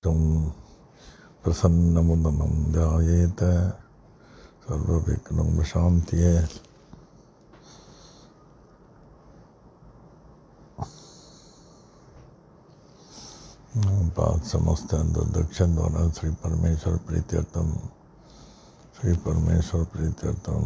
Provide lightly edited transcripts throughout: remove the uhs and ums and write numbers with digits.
तुम प्रसन्नमुदनं ध्यायेत सर्वविघ्नोपशान्तये। पाद समस्त दक्षिण द्वारा श्री परमेश्वर प्रीत्यर्थम, श्री परमेश्वर प्रीत्यर्थम।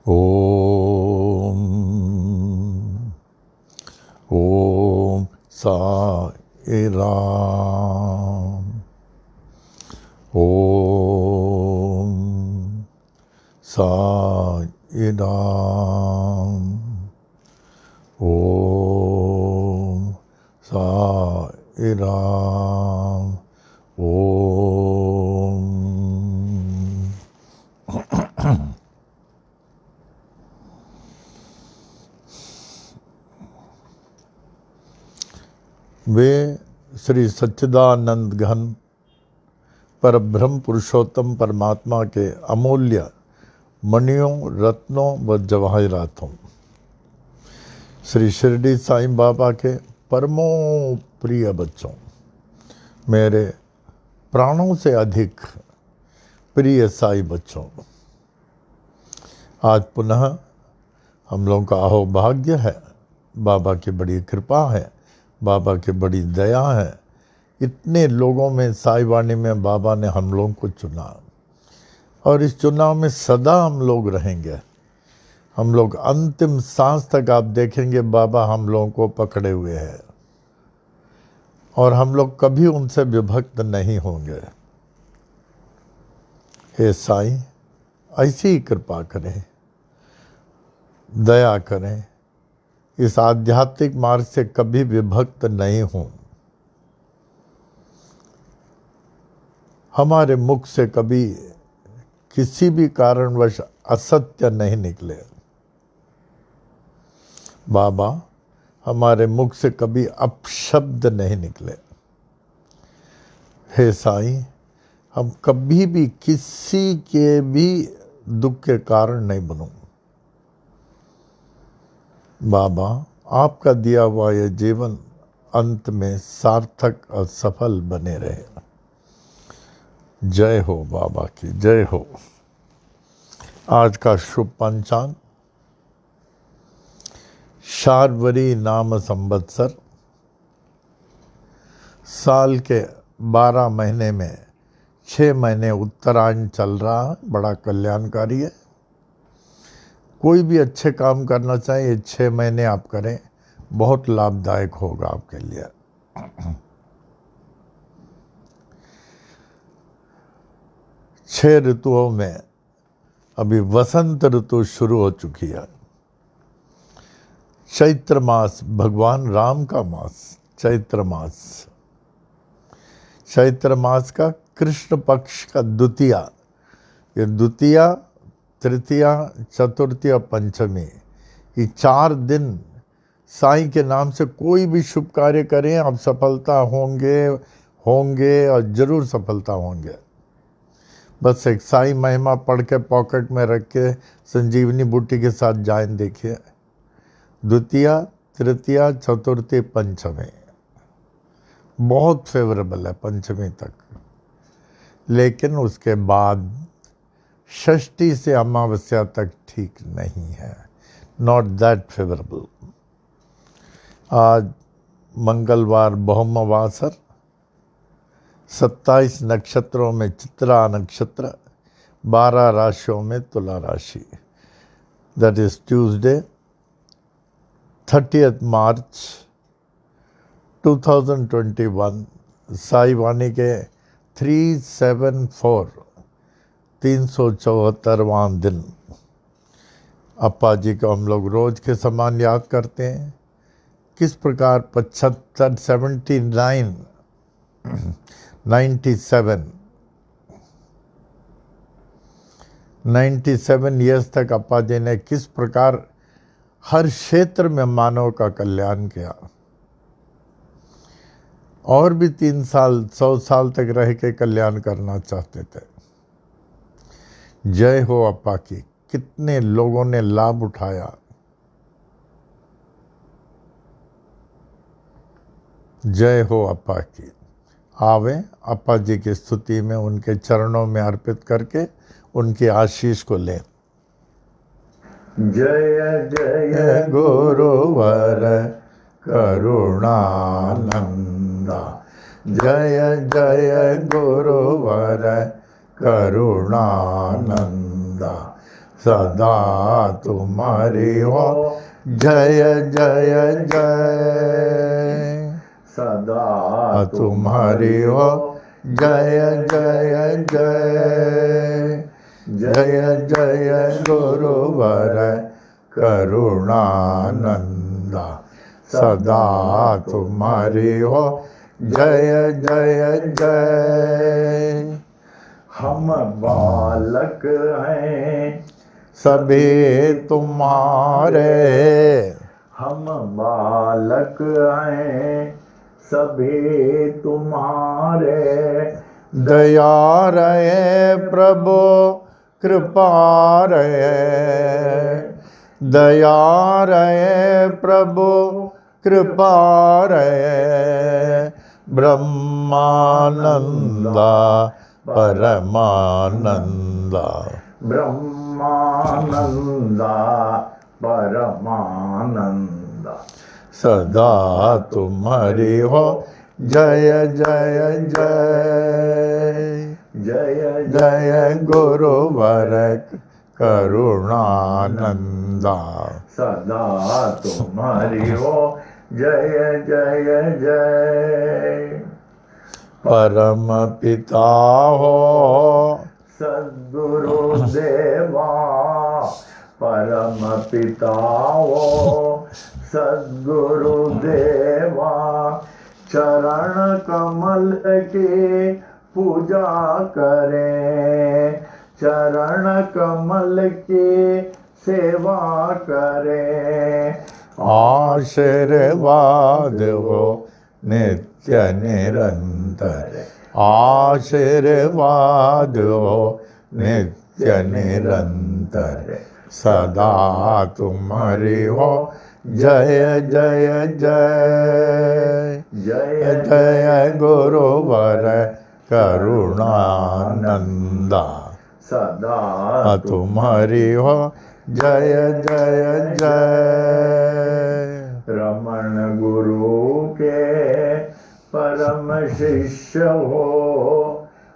ओम ओम साई राम। ओम साई राम। ओम साई राम। ओम। वे श्री सच्चिदानंद घन परब्रह्म पुरुषोत्तम परमात्मा के अमूल्य मणियों, रत्नों व जवाहरातों, श्री शिरडी साईं बाबा के परमो प्रिय बच्चों, मेरे प्राणों से अधिक प्रिय साई बच्चों, आज पुनः हम लोगों का अहोभाग्य है, बाबा की बड़ी कृपा है, बाबा की बड़ी दया है। इतने लोगों में साई वाणी में बाबा ने हम लोगों को चुना और इस चुनाव में सदा हम लोग रहेंगे। हम लोग अंतिम सांस तक आप देखेंगे बाबा हम लोगों को पकड़े हुए हैं और हम लोग कभी उनसे विभक्त नहीं होंगे। हे साईं, ऐसी ही कृपा करें, दया करें, इस आध्यात्मिक मार्ग से कभी विभक्त नहीं हों। हमारे मुख से कभी किसी भी कारणवश असत्य नहीं निकले। बाबा, हमारे मुख से कभी अपशब्द नहीं निकले। हे साईं, हम कभी भी किसी के भी दुख के कारण नहीं बनूं। बाबा, आपका दिया हुआ यह जीवन अंत में सार्थक और सफल बने रहे। जय हो बाबा की, जय हो। आज का शुभ पंचांग शार्वरी नाम संवत्सर, साल के 12 महीने में 6 महीने उत्तरायण चल रहा है। बड़ा कल्याणकारी है। कोई भी अच्छे काम करना चाहिए, ये 6 महीने आप करें, बहुत लाभदायक होगा आपके लिए। छह ऋतुओं में अभी वसंत ऋतु शुरू हो चुकी है। चैत्र मास, भगवान राम का मास, चैत्र मास। चैत्र मास का कृष्ण पक्ष का द्वितीया, ये द्वितीया, तृतीया, चतुर्थी और पंचमी, ये 4 दिन साईं के नाम से कोई भी शुभ कार्य करें, आप सफलता होंगे और जरूर सफलता होंगे। बस एक साईं महिमा पढ़ के पॉकेट में रख के संजीवनी बूटी के साथ जाएं, देखिए। द्वितीया, तृतीया, चतुर्थी, पंचमी बहुत फेवरेबल है, पंचमी तक। लेकिन उसके बाद षष्ठी से अमावस्या तक ठीक नहीं है। not that favorable. आज मंगलवार बहुमवासर, 27 नक्षत्रों में चित्रा नक्षत्र, 12 राशियों में तुला राशि. That is Tuesday, 30th March 2021. Sai वाणी के 374वां दिन. अप्पा जी को हम लोग रोज के समान याद करते हैं. किस प्रकार 97 ईयर्स तक अप्पा जी ने किस प्रकार हर क्षेत्र में मानव का कल्याण किया. और भी 3 साल 100 साल तक रह के कल्याण करना चाहते थे. जय हो अप्पा की. कितने लोगों ने लाभ उठाया. जय हो अप्पा की. आवे अप्पा जी की स्तुति में उनके चरणों में अर्पित करके उनकी आशीष को लें. जय जय गुरुवर करुणानंदा. जय जय गुरुवर करुणानंदा. सदा तुम्हारी हो जय जय जय. सदा तुम्हारी हो जय जय जय. जय जय गुरुवर करुणानंदा. सदा तुम्हारी हो जय जय जय. हम बालक हैं सभी तुम्हारे. हम बालक हैं सभी तुम्हारे. दया रहे प्रभु कृपा रहे. दया रहे प्रभु कृपा रहे. ब्रह्मानंदा परमानंदा. ब्रह्मानंदा परमानंदा. सदा तुम्हारी हो जय जय जय. जय जय गुरुवर करुणानंदा. सदा तुम्हारी हो जय जय जय. परम पिता हो सद्गुरु देवा. परम पिता हो सद्गुरु देवा. चरण कमल की पूजा करें. चरण कमल की सेवा करें. आशीर्वाद हो नित्य निरंतर. आशीर्वाद हो नित्य निरंतर. सदा तुम्हारी हो जय जय जय. जय जय गुरुवर करुणानंदा. सदा तुम्हारी हो जय जय जय. रमण गुरु के परम शिष्य हो.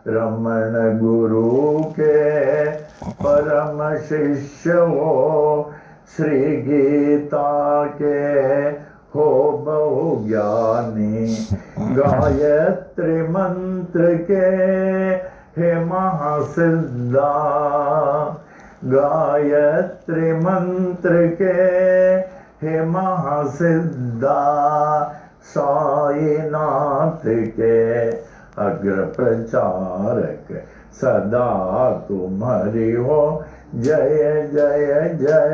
रमण गुरु के परम शिष्य हो. श्री गीता के हो बहु ज्ञानी. गायत्री मंत्र के हे महासिद्धा. गायत्री मंत्र के हे महासिद्धा. साईनाथ के अग्र प्रचारक. सदा तुम्हारी हो जय जय जय.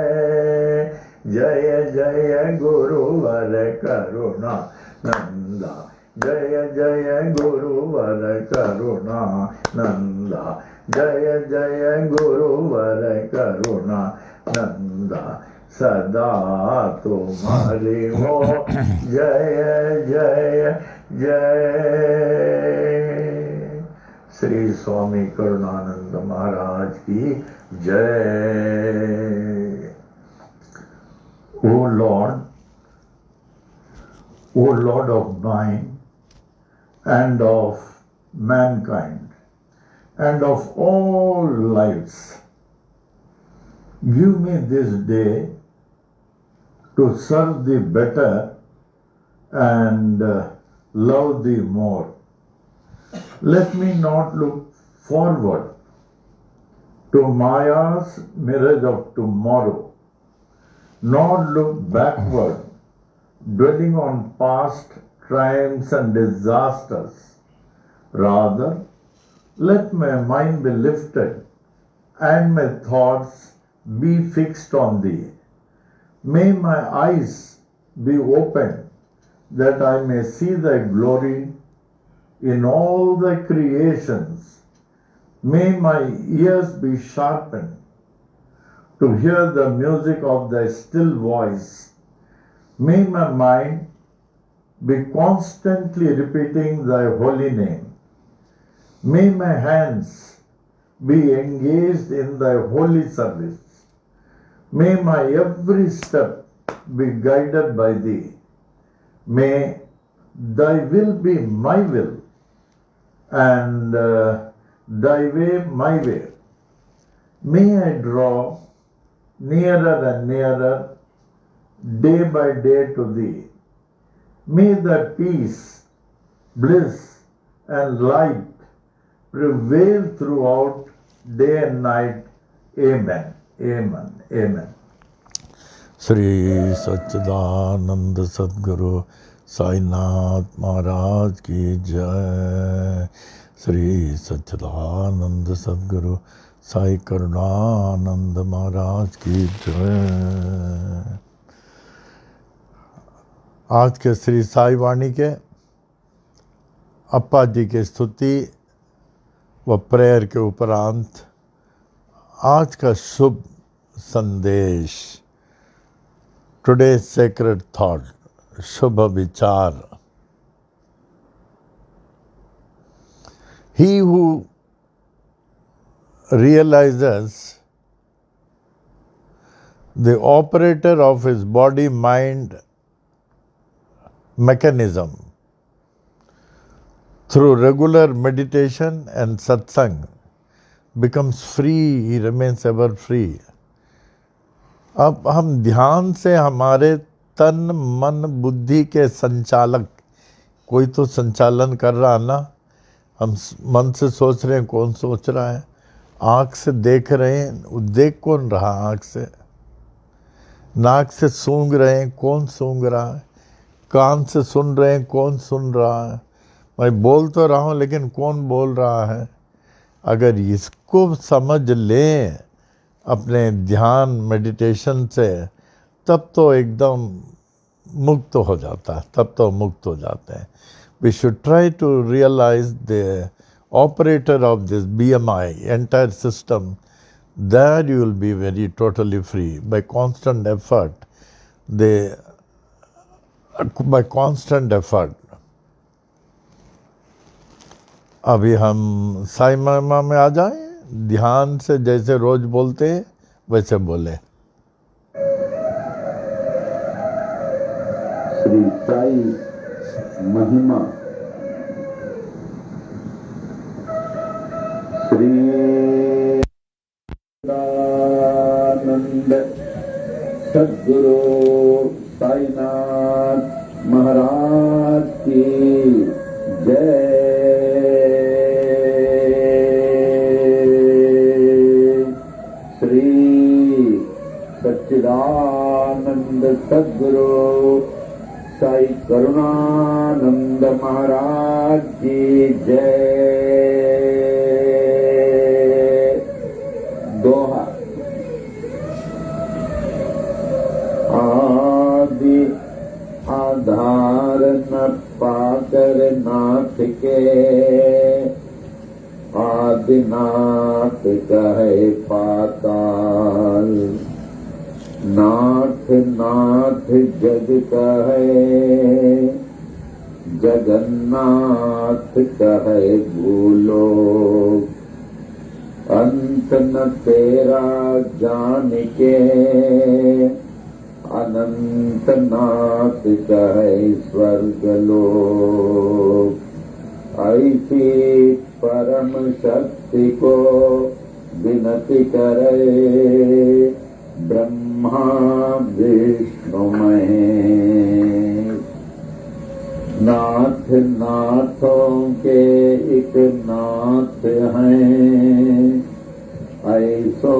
जय जय गुरुवर करुणानंदा. जय जय गुरुवर करुणानंदा. जय जय गुरुवर करुणानंदा. सदा तुम्हारी हो जय जय जय. श्री स्वामी करुणानंद महाराज की जय. O Lord of mine and of mankind and of all lives, give me this day to serve thee better and love thee more. Let me not look forward to Maya's mirage of tomorrow, nor look backward, dwelling on past triumphs and disasters. Rather, let my mind be lifted and my thoughts be fixed on thee. May my eyes be opened that I may see thy glory in all thy creations. May my ears be sharpened to hear the music of thy still voice. May my mind be constantly repeating thy holy name. May my hands be engaged in thy holy service. May my every step be guided by thee. May thy will be my will and thy way my way. May I draw nearer and nearer day by day to thee. May thy peace, bliss and light prevail throughout day and night. Amen. Amen. Amen. Shri सच्चिदानंद सद्गुरु साईनाथ महाराज की जय। श्री सच्चिदानंद सद्गुरु साई करुणानंद महाराज की जय। आज के श्री साई वाणी के अप्पा जी की स्तुति व प्रेयर के उपरांत आज का शुभ संदेश, टुडेज सेक्रेड थॉट, शुभ विचार। He who realizes the operator of his body-mind mechanism through regular meditation and satsang becomes free, he remains ever free. अब हम ध्यान से हमारे तन मन बुद्धि के संचालक, कोई तो संचालन कर रहा ना, हम मन से सोच रहे हैं, कौन सोच रहा है, आँख से देख रहे हैं, देख कौन रहा आँख से, नाक से सूंघ रहे हैं, कौन सूंघ रहा है, कान से सुन रहे हैं, कौन सुन रहा है, मैं बोल तो रहा हूँ लेकिन कौन बोल रहा है। अगर इसको समझ लें अपने ध्यान मेडिटेशन से, तब तो एकदम मुक्त हो जाता है, तब तो मुक्त हो जाते हैं। We should try to realize the operator of this BMI, entire system, there you will be very totally free by constant effort. By constant effort. अभी हम साई महिमा में आ जाएं, ध्यान से जैसे रोज बोलते हैं वैसे बोले। श्री साई महिमा। श्री सच्चिदानंद सद्गुरु साईनाथ महाराज की जय। सच्चिदानंद सद्गुरु साई करुणानंद महाराज की जय। दोहा। आदि आधार न पाकर नाथ के, आदिनाथ कहे पाताल। नाथ नाथ जग कहे, जगन्नाथ कहे भूलोक। अंत न तेरा जान के, अनंतनाथ कहे स्वर्गलोक। ऐसी परम शक्ति को विनती करे ब्रह्मा विष्णु महेश। नाथ नाथों के एक नाथ हैं, ऐसो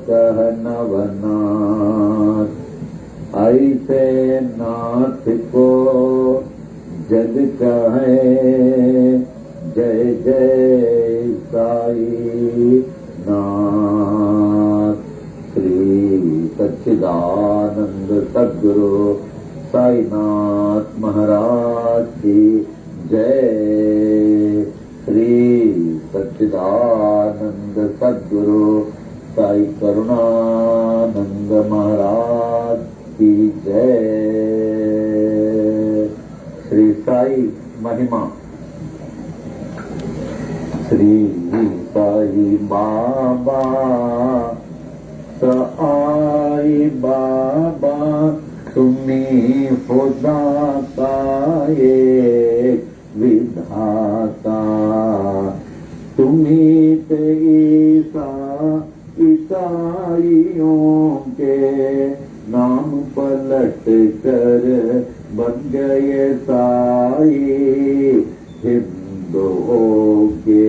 कह नवनाथ। ऐसे नाथ को जग कहे जय जय साई नाथ। श्री सच्चिदानंद सद्गुरु साईनाथ महाराज की जय। श्री सच्चिदानंद सद्गुरु साई करुणानंद महाराज की जय। श्री साई महिमा। श्री साई बाबा साई बाबा तुम्ही खुदाता एक विधाता। तुम्ही ते ईसाइयों के नाम पलट कर बन गए साई। हिंदुओं के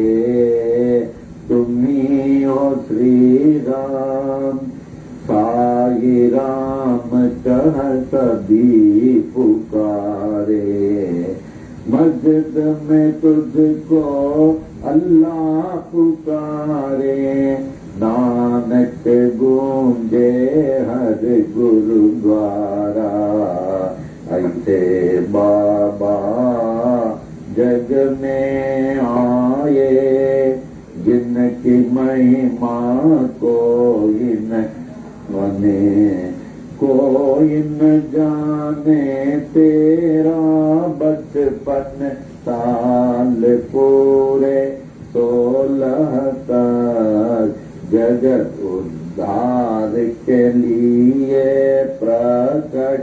तुम्ही हो श्री राम। साई राम कह सभी पुकारे। मस्जिद में तुझको अल्लाह पुकारे। नानक गूंजे हर गुरुद्वारा। ऐसे बाबा जग में आए, जिनकी महिमा कोई न बने कोई न जाने। तेरा बचपन साल पूरे 16 तक जगत उद्धार के लिए प्रकट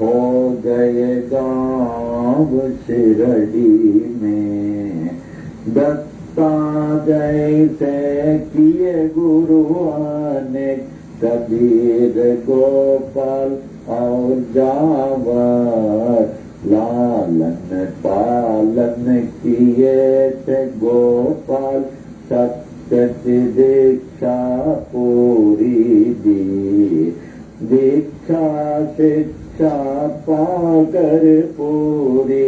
हो गए गाँव शिरडी में। दत्ता जैसे किए गुरुआने कबीर गोपाल और जावर। लालन पालन किए थे गोपाल। सत्य की दीक्षा पूरी दी। दीक्षा शिक्षा पाकर पूरी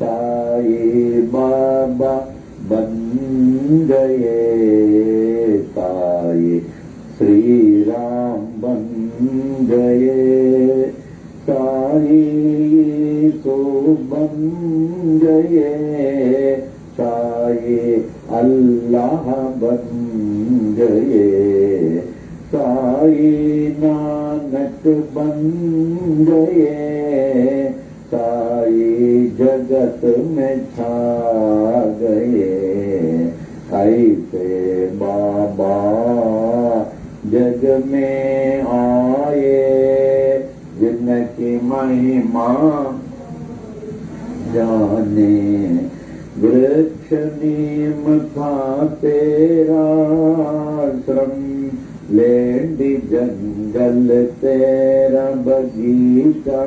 साई बाबा बन गए। साई श्री राम बन गए। साई तो बन गए। साई अल्लाह बन गए। साई नानक बन गए। साई जगत में छा गए। ऐसे बाबा जग में आए, जिनकी महिमा जाने। वृक्ष नीम था तेरा आश्रम। लेंडी जंगल तेरा बगीचा।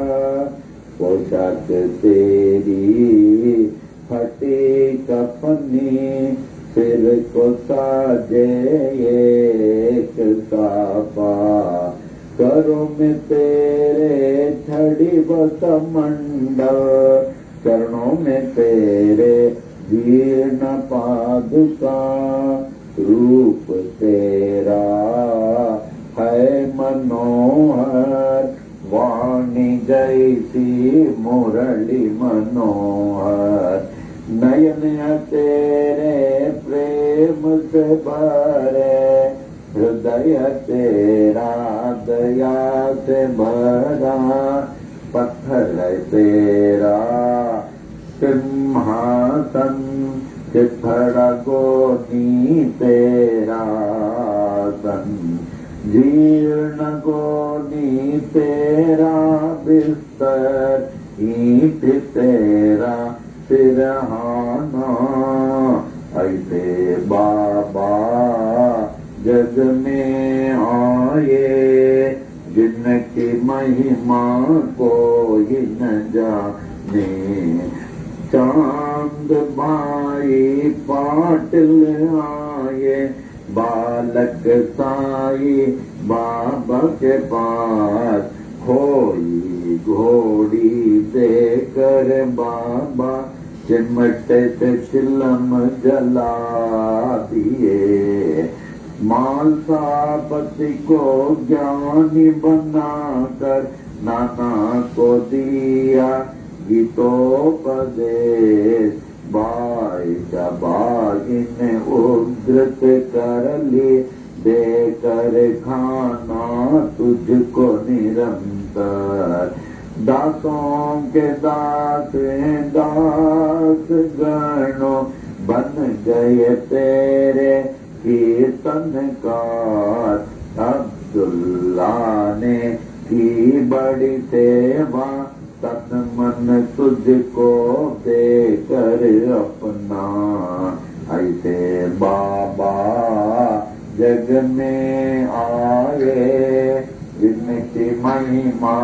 पोशाक तेरी फटी कफनी। सिर को साजे एक साफा। करों में तेरे छड़ी बसमंडल। चरणों में तेरे जीर्ण पादुका। रूप तेरा है मनोहर। वाणी जैसी मुरली मनोहर। नयन तेरे प्रेम से भरे। हृदय तेरा दया से भरा। पत्थर तेरा सिंहासन। चिथड़ा गोनी तेरा सन। जीर्ण गोनी तेरा पर ईंट तेरा सिरहाना। ऐसे बाबा जग में आए जिनकी महिमा कोई न जाने। चांद भाई पाटिल आए बालक साई बाबा के पास। खोई घोड़ी देकर बाबा चिमटे से चिलम जला दिए। मालसापति को ज्ञानी बनाकर नाना को दिया गीतोपदेश। बाई बाई ने उद्धृत कर ली देकर खाना तुझको निरंतर। दासों के दास दास गणों बन गए तेरे कीर्तनकार। अब्दुल्ला ने की बड़ी सेवा तन मन तुझको देकर अपना। ऐसे बाबा जग में आए जिनकी महिमा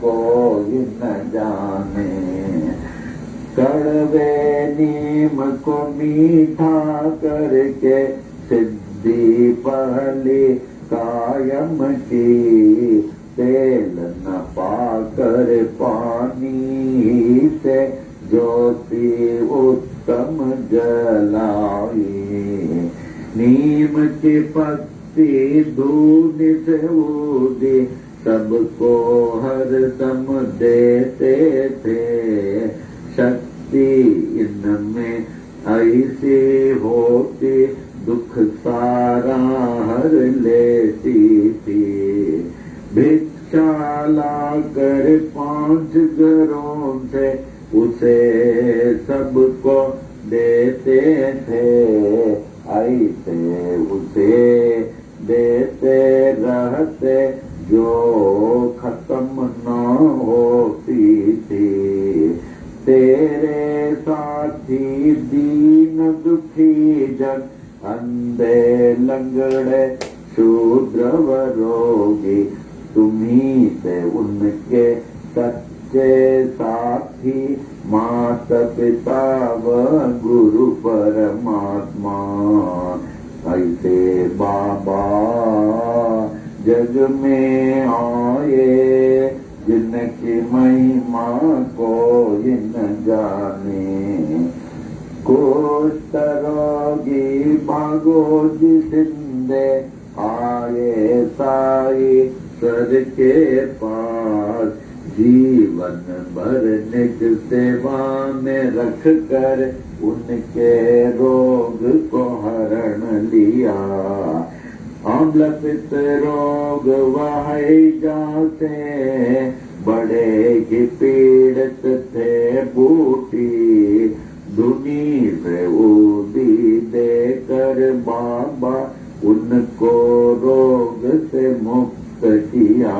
कोई न जाने। कड़वे नीम को मीठा करके सिद्धि पहली कायम की। तेल न पाकर पानी से ज्योति उत्तम जलाई। नीम की पत्ती दूध से ऊदी सबको हरदम देते थे। शक्ति इनमें ऐसी होती दुख सारा हर लेती थी। भिक्षा लाकर 5 घरों से उसे सबको देते थे। ऐसे उसे देते रहते जो खत्म न होती थी। तेरे साथी दीन दुखी जन अंधे लंगड़े शूद्र व रोगी तुम्ही से उनके सच्चे साथी माता पिता व गुरु परमात्मा। ऐसे बाबा जग में आए जिनकी महिमा कोई न जाने। कुष्ठ रोगी भागो जिंदे आए साई सर के पास। जीवन भर निज सेवा में रख कर उनके रोग को हरण लिया। आम्ल पित्त रोग वह जाते बड़े ही पीड़ित थे बूटी। धुनी से ऊदी देकर बाबा उनको रोग से मुक्त किया।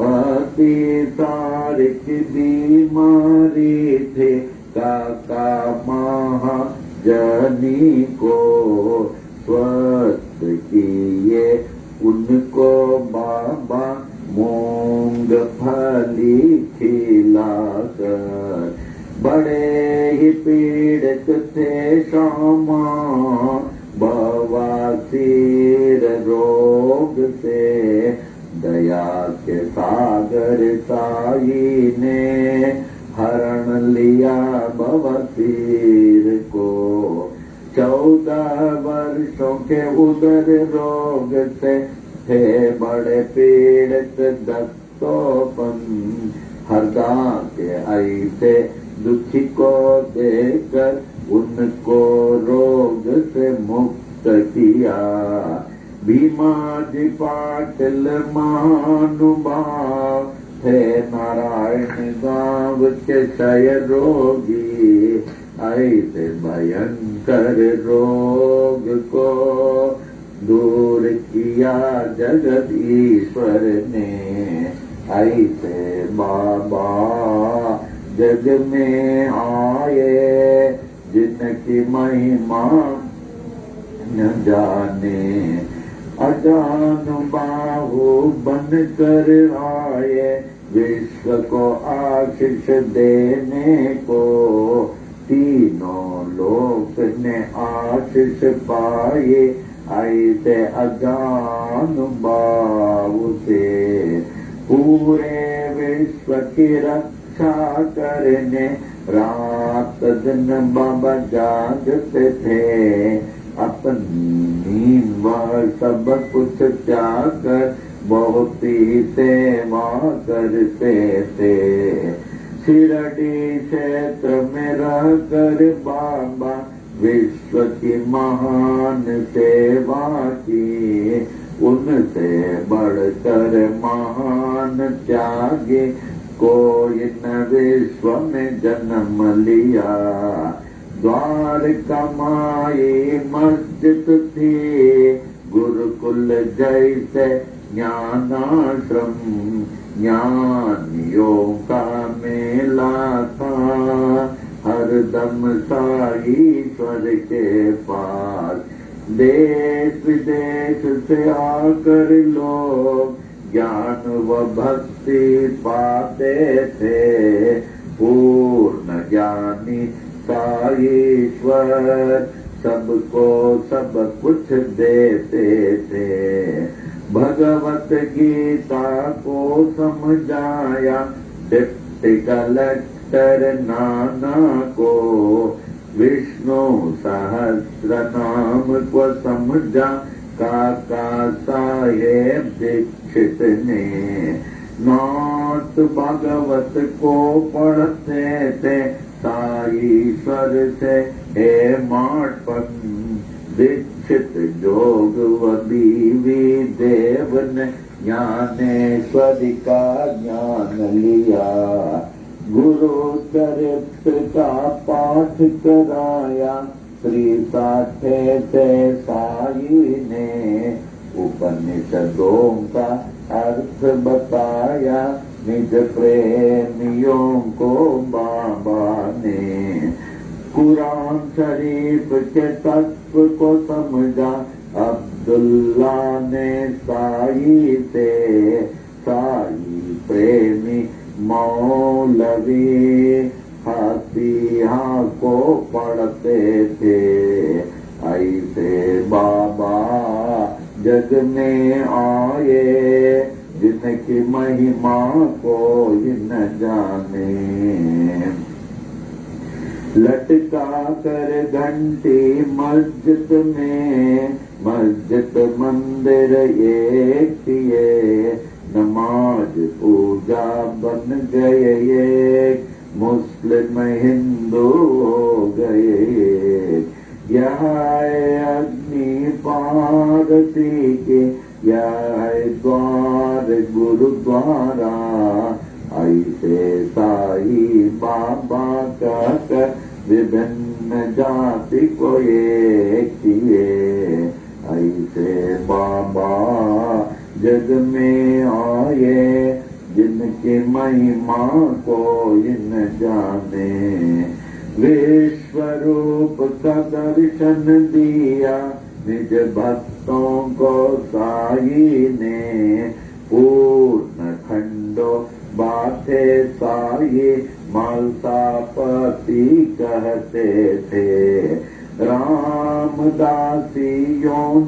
पति तारिक बीमारी थे काका महाजनी को स्वस्थ किए उनको बाबा मूंगफली खिलाकर। बड़े ही पीड़ित थे श्यामा बवासीर रोग से। दया के सागर साई ने हरण लिया बवासीर को। 14 वर्षों के उदर रोग से थे बड़े पीड़ित दत्तोपन। हरदा के ऐसे दुखी को देकर उनको रोग से मुक्त किया। भीमा जी पाटिल महानुभाव थे नारायण गांव के क्षय रोगी। ऐसे भयंकर रोग को दूर किया जगदीश्वर ने। ऐसे बाबा जग में आए जिनकी महिमा न जाने, अजान बाहु बन कर आए विश्व को आशीष देने को, तीनों लोक ने आशीष पाए ऐसे अजान बाहु से। पूरे विश्व की रक्षा करने रात दिन बाबा जागते थे, अपनी नींद व सब कुछ त्याग कर बहुत ही सेवा करते थे। शिरडी क्षेत्र में रह कर बाबा विश्व की महान सेवा की, उनसे बढ़कर महान त्यागी कोई न विश्व में जन्म लिया। द्वारका माई मस्जिद थी, गुरुकुल जैसे ज्ञानाश्रम, ज्ञानियों का मेला था हरदम साईश्वर के पास। देश विदेश से आकर लोग ज्ञान व भक्ति पाते थे, पूर्ण ज्ञानी साईश्वर सबको सब कुछ देते थे। भगवत गीता को समझाया डिप्टी कलेक्टर नाना को, विष्णु सहस्र नाम को समझा काका साहेब दीक्षित ने। नाथ भागवत को पढ़ते थे साईश्वर से हे माटपन, दीक्षित जोग व बीवी देव ने ज्ञानेश्वरी का ज्ञान लिया। गुरु चरित्र का पाठ कराया श्री साठे से साई ने, उपनिषदों का अर्थ बताया निज प्रेमियों को बाबा ने। कुरान शरीफ के तत्व को समझा अब्दुल्ला ने साई से, साई प्रेमी मौलवी फातिहा को पढ़ते थे। ऐसे बाबा जग में आए जिनकी महिमा कोई न जाने। लटका कर घंटी मस्जिद में, मस्जिद मंदिर एक किए, नमाज पूजा बन गए एक, मुस्लिम हिंदू हो गए। यह अग्नि पारसी के, यह द्वार गुरुद्वारा, ऐसे साई बाबा कहकर विभिन्न जाति को एक किए। ऐसे बाबा जग में आए जिनकी महिमा कोई न जाने। विश्व रूप का दर्शन दिया निज भक्तों को साई ने, पूर्ण खंडो बाते साई मालसापति कहते थे। रामदासियों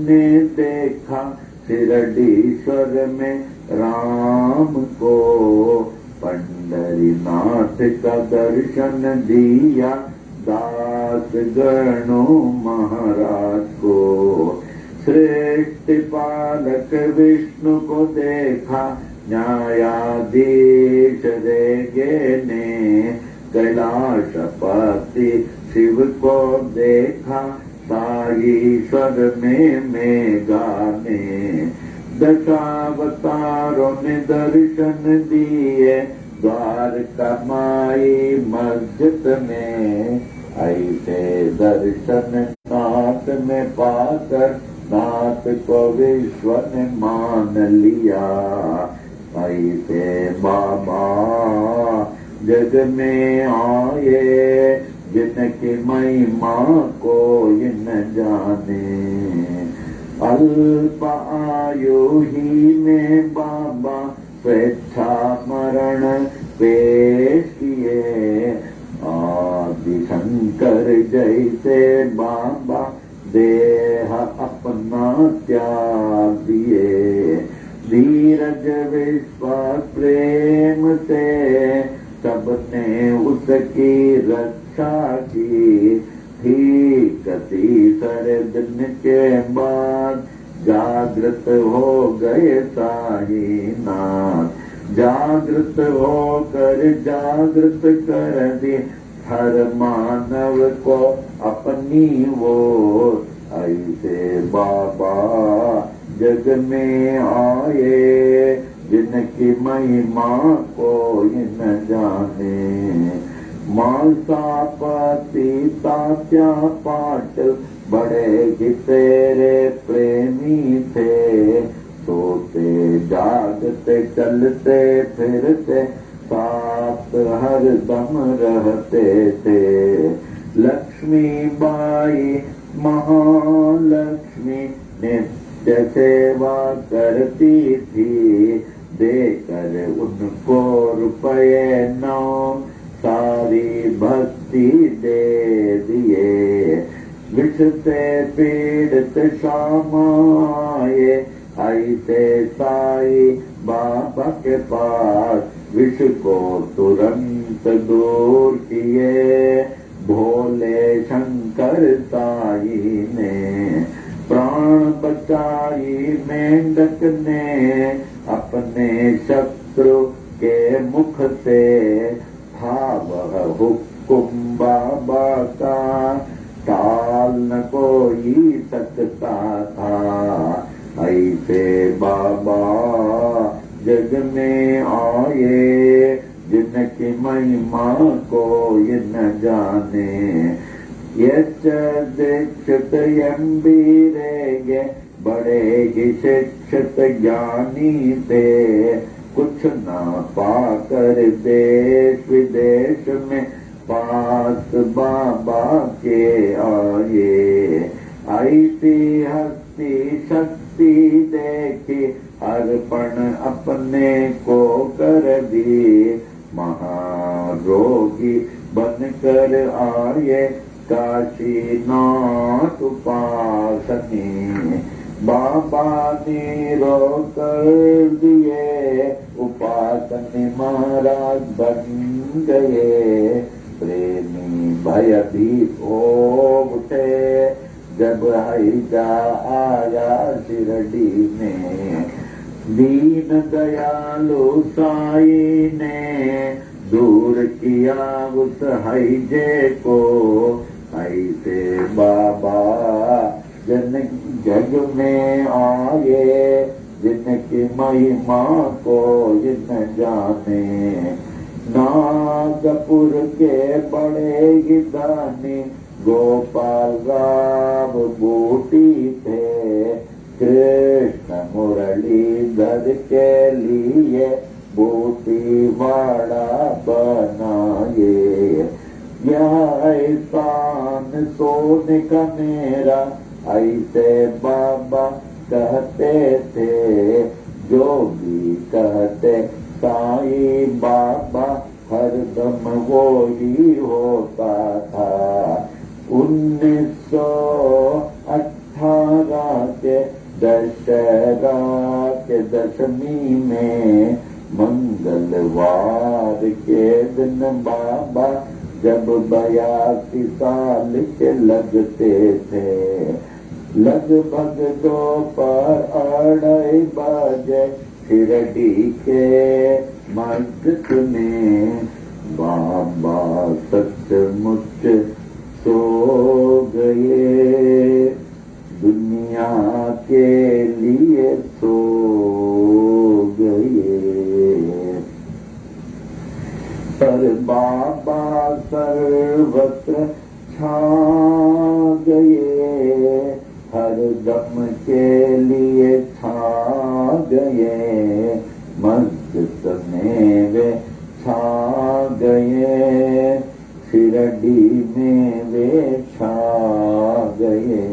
ने देखा शिरडीश्वर में राम को, पंढरीनाथ का दर्शन दिया दास गणों महाराज को। श्रेष्ठ पालक विष्णु को देखा न्यायाधीश रेगे ने, कैलाशपति शिव को देखा साईश्वर में मेघा ने। दशावतारों ने दर्शन दिए द्वारका माई मस्जिद में। ऐसे दर्शन नाथ में पाकर नाथ को विश्व ने मान लिया। ऐसे बाबा जग में आए, जिनकी महिमा कोई न जाने। अल्प आयु ही में बाबा स्वेच्छा मरण पेश किए। आदि शंकर जैसे बाबा देह अपना त्याग दिए। धीरज विश्वास प्रेम से सबने उसकी रक्षा की। ठीक तीसर दिन के बाद जागृत हो गए साईनाथ। जागृत होकर जागृत कर दी हर मानव को अपनी ओर। ऐसे बाबा जग में आए, जिनकी महिमा कोई न जाने। मालसा पति तात्या पाटिल बड़े ही तेरे प्रेमी थे। सोते जागते चलते फिरते साथ हर दम रहते थे। लक्ष्मी बाई महालक्ष्मी नित्य सेवा करती थी। देकर उनको रुपये 9 सारी भक्ति दे दिए। विष से पीड़ित शाम आए, ऐसे साई बाबा के पास। विष को तुरंत दूर किए भोले शंकर साई ने। प्राण बचाई मेंढक ने अपने शत्रु के मुख से। था वह हुक्म बाबा का, टाल न कोई सकता था। ऐसे बाबा जग में आए, जिनकी महिमा कोई न जाने। यच दीक्षित यम्बीरेगे बड़े ही शिक्षित ज्ञानी थे। कुछ ना पाकर देश विदेश में पास बाबा के आए। ऐसी हस्ती शक्ति देखी अर्पण अपने को कर दी। महारोगी बनकर आए काशीनाथ उपासनी। बाबा ने रोक कर दिए उपासनी महाराज बन गए। प्रेमी भयभीत हो उठे जब हैजा आया शिरडी में। दीन दयालु साई ने दूर किया उस हैजे को। ऐसे बाबा जग में आए, जिनकी महिमा को न जाने। नागपुर के बड़े ही दानी गोपाल राव बूटी थे। कृष्ण मुरलीधर के लिए बूटी वाड़ा बनाए। यह एहसान सोने का मेरा, ऐसे बाबा कहते थे। जो भी कहते साई बाबा हरदम वो ही होता था। 1918 के दशहरा के दशमी में मंगलवार के दिन बाबा जब 82 साल के लगते थे। लगभग दोपहर 2:30 बजे शिरडी के मस्जिद में बाबा सचमुच सो गए। दुनिया के लिए सो गए। पर बाबा सर्वत्र छा गए। हर दम के लिए छा गए। मस्जिद में वे छा गए, शिरडी में वे छा गए,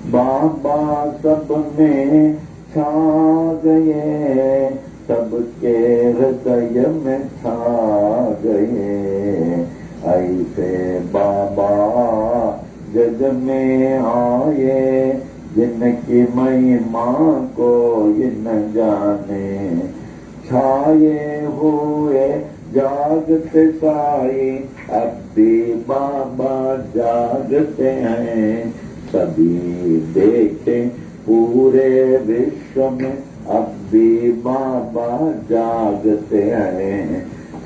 बाबा सब में छा गए, सबके हृदय में छा गए। ऐसे बाबा जग में आए, जिनकी महिमा कोई न जाने, छाए हुए जागते साई, अब भी बाबा जागते हैं। सभी देखे पूरे विश्व में, अब भी बाबा जागते हैं।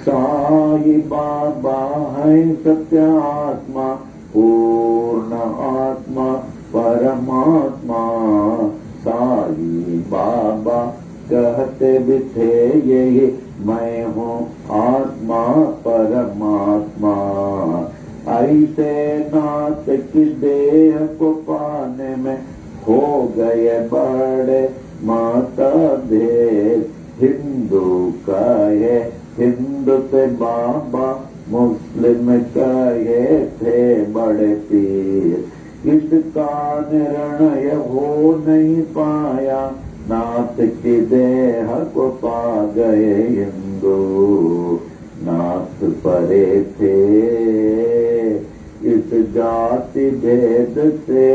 साई बाबा है सत्य आत्मा, पूर्ण आत्मा परमात्मा। साई बाबा कहते भी थे यही, मैं हूँ आत्मा परमात्मा। ऐसे नाथ की देह को पाने में हो गए बड़े मतभेद। हिंदू कहे हिंदू थे बाबा, मुस्लिम कहे थे बड़े पीर। इसका निर्णय हो नहीं पाया, नाथ की देह को पा गए हिंदू। नाथ परे थे इस जाति भेद से,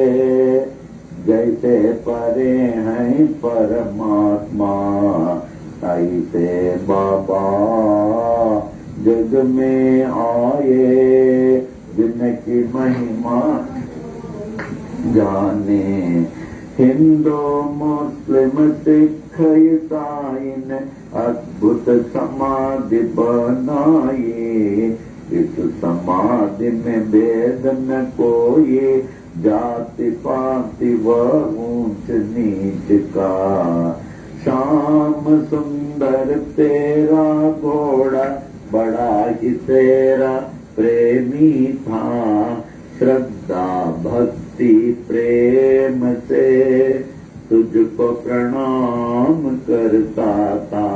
जैसे परे हैं परमात्मा। ऐसे बाबा जग में आए, जिनकी महिमा जाने। हिंदू मुस्लिम सिख ईसाई ने अद्भुत समाधि बनाई। इस समाधि में भेद न कोई, जाति पाति व ऊंच नीच का। श्याम सुंदर तेरा घोड़ा, बड़ा ही तेरा प्रेमी था। श्रद्धा भक्ति प्रेम से तुझको प्रणाम करता था।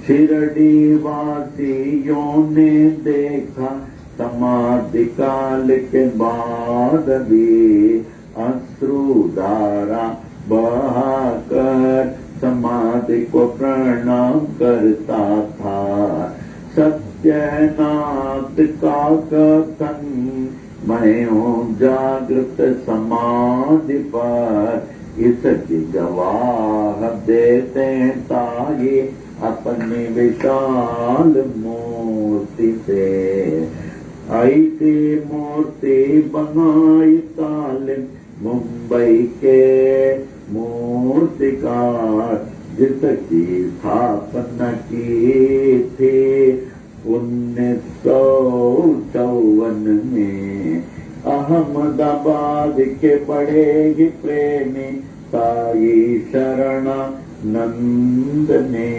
शिरडी वासियों ने देखा, समाधि काल के बाद भी अश्रुधारा बहाकर समाधि को प्रणाम करता था। सत्यनाथ का कथन, मैं हूँ जागृत समाधि पर, इसकी गवाह देते ताये अपनी विशाल मूर्ति से। ऐसी मूर्ति बनाई तालिम मुंबई के मूर्तिकार, जिसकी स्थापना की थी 1954 में। अहमदाबाद के बड़े ही प्रेमी साई शरणानंद ने,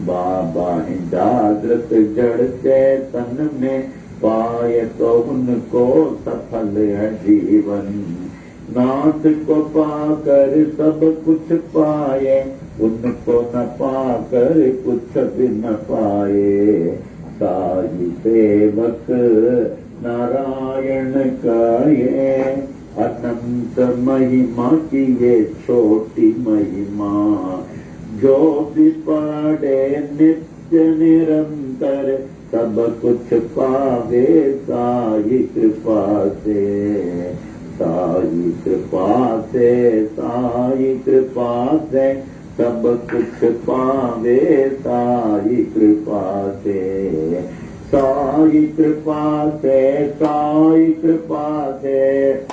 बाबा जागृत जड़ चेतन में पाए तो उनको सफल है जीवन। नाथ को पाकर सब कुछ पाए, उनको न पाकर कुछ भी न पाए। साई सेवक नारायण का ये अनंत महिमा की ये छोटी महिमा, जो भी पढ़े नित्य निरंतर सब कुछ पावे साई कृपा से। साई कृपा से, साई कृपा से सब कुछ पावे साई कृपा से। साई कृपा से, साई कृपा से,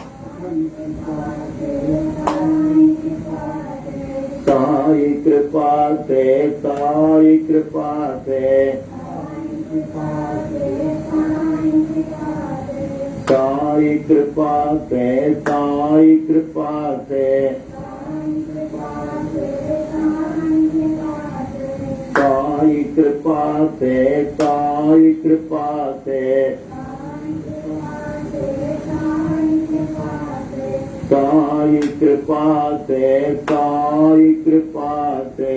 साई कृपा से, साई कृपा से, साई कृपा से, साई कृपा से, साई कृपा से, साई कृपा से, साई कृपा से, साई कृपा से,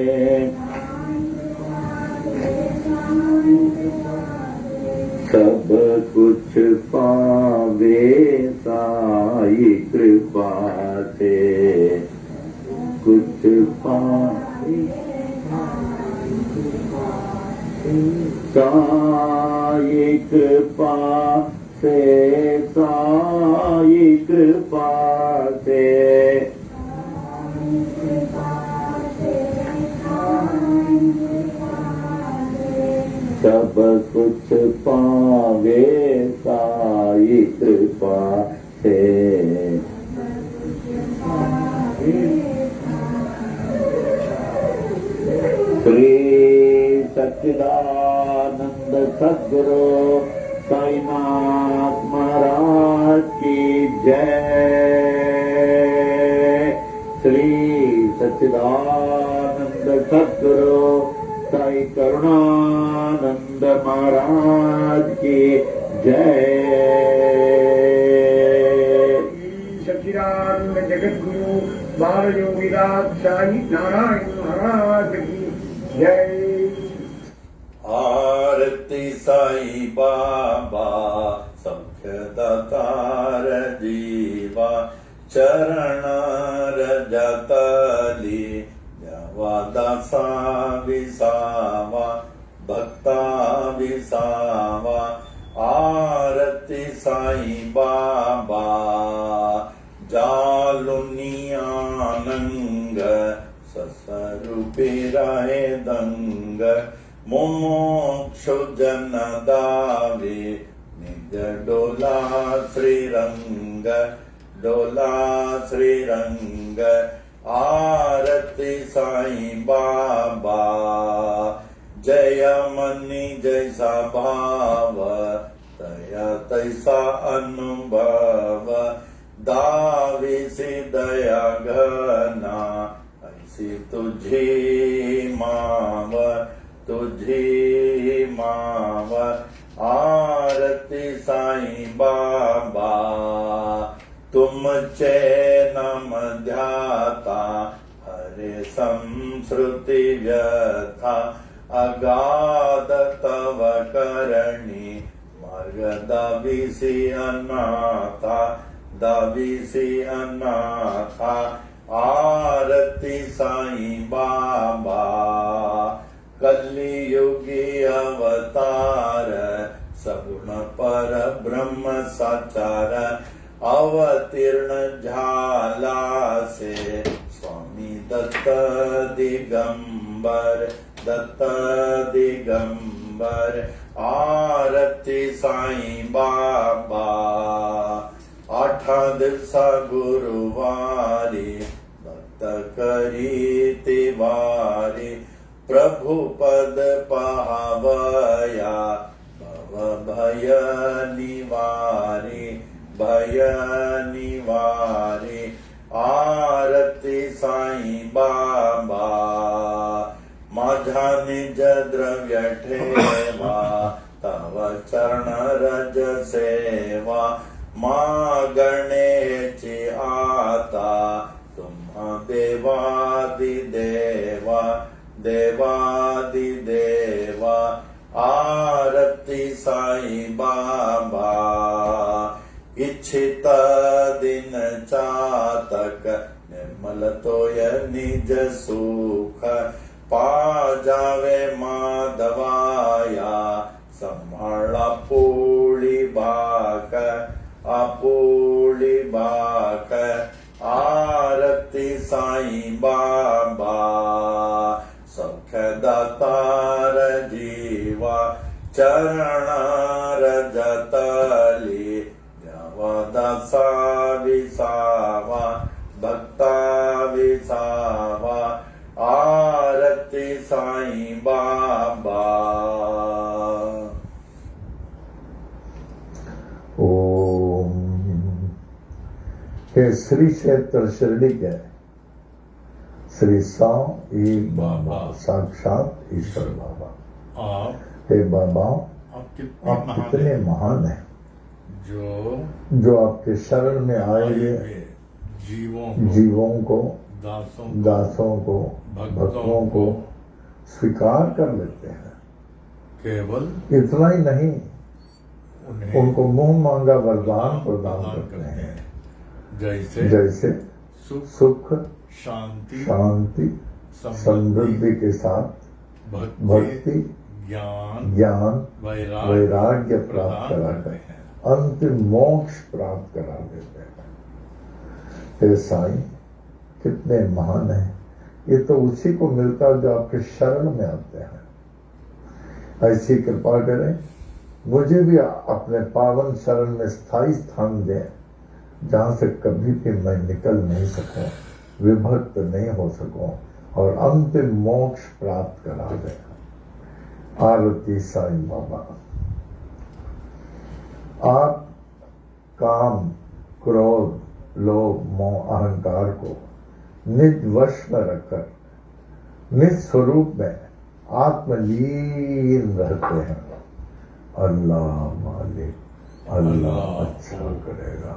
सब कुछ पावे साई कृपा से, कुछ पावे साई कृपा से, साई कृपा से। सब कुछ पावे साई कृपा से। श्री सच्चिदानंद सद्गुरु साईनाथ महाराज की जय। श्री सच्चिदानंद सद्गुरु साई करुणानंद महाराज की जय। सच्चिदानंद जगत गुरु बाल योगीराज साई नारायण महाराज की जय। आरती साई बाबा सौख्य दातार जीवा, चरण रजतली दासा विसावा, भक्ता विसावा। आरती साई बाबा जालुनियानंग, ससरूपी रहे दंग। मोक्षु जन दावे निज डोला श्रीरंग, डोला श्रीरंग। आरती साई बाबा जय मनी जैसा भाव, दया तैसा अनुभव। दावी सी दया घना, ऐसी तुझी माव, तुझी माव। आरती साई बाबा तुम चैनम ध्याता, हरे संस्कृति व्यथा। अगाध तव करणी, मार्ग दाविसी अनाथा, दाविसी अनाथा। आरती साई बाबा कलियुगी अवतार, सगुण पर ब्रह्म साचार। अवतीर्ण झाला से स्वामी दत्त दिगंबर, दत्त दिगंबर। आरती साई बाबा आठा दिवसा गुरुवारी, भक्त करी तिवारी। प्रभु पद पावया, भव भय निवारी, भय निवारी। आरती साई बाबा माझा निज द्रव्य ठेवा, तव चरण रज सेवा। मागणेची आता, तुम्हा देवादिदेवा, देवादिदेवा। आरती साई बाबा इच्छित दिन चातक, निर्मल तोय निज सुख। पा जावे माधवाया, संभाळा पोळी बाक, आपोळी बाक। आरती साई बाबा सौख्य दातार जीवा, चरण रजतली द्यावा। दासा विसावा, भक्ता विसावा। आरती साई बाबा। ओम। हे श्री क्षेत्र शिरडी के श्री साई बाबा, साक्षात ईश्वर बाबा। आप हे बाबा, आप आप कितने महान हैं, जो आपके शरण में आए हुए जीवों को, दासों को, भक्तों को स्वीकार कर लेते हैं। केवल इतना ही नहीं, उन्हें उनको मुंह मांगा वरदान प्रदान करते हैं, जैसे सुख, शांति, समृद्धि के साथ भक्ति, ज्ञान, वैराग्य प्राप्त कराकर अंतिम मोक्ष प्राप्त करा देते हैं। हे साईं, कितने महान हैं। ये तो उसी को मिलता है जो आपके शरण में आते हैं। ऐसी कृपा करें, मुझे भी अपने पावन शरण में स्थायी स्थान दें, जहां से कभी भी मैं निकल नहीं सकूं, विभक्त नहीं हो सकूं और अंतिम मोक्ष प्राप्त करा दें। आरती साईं बाबा। आप काम, क्रोध, लोभ, मोह, अहंकार को निज वश में रखकर निज स्वरूप में आत्मलीन रहते हैं। अल्लाह मालिक, अल्लाह अच्छा करेगा,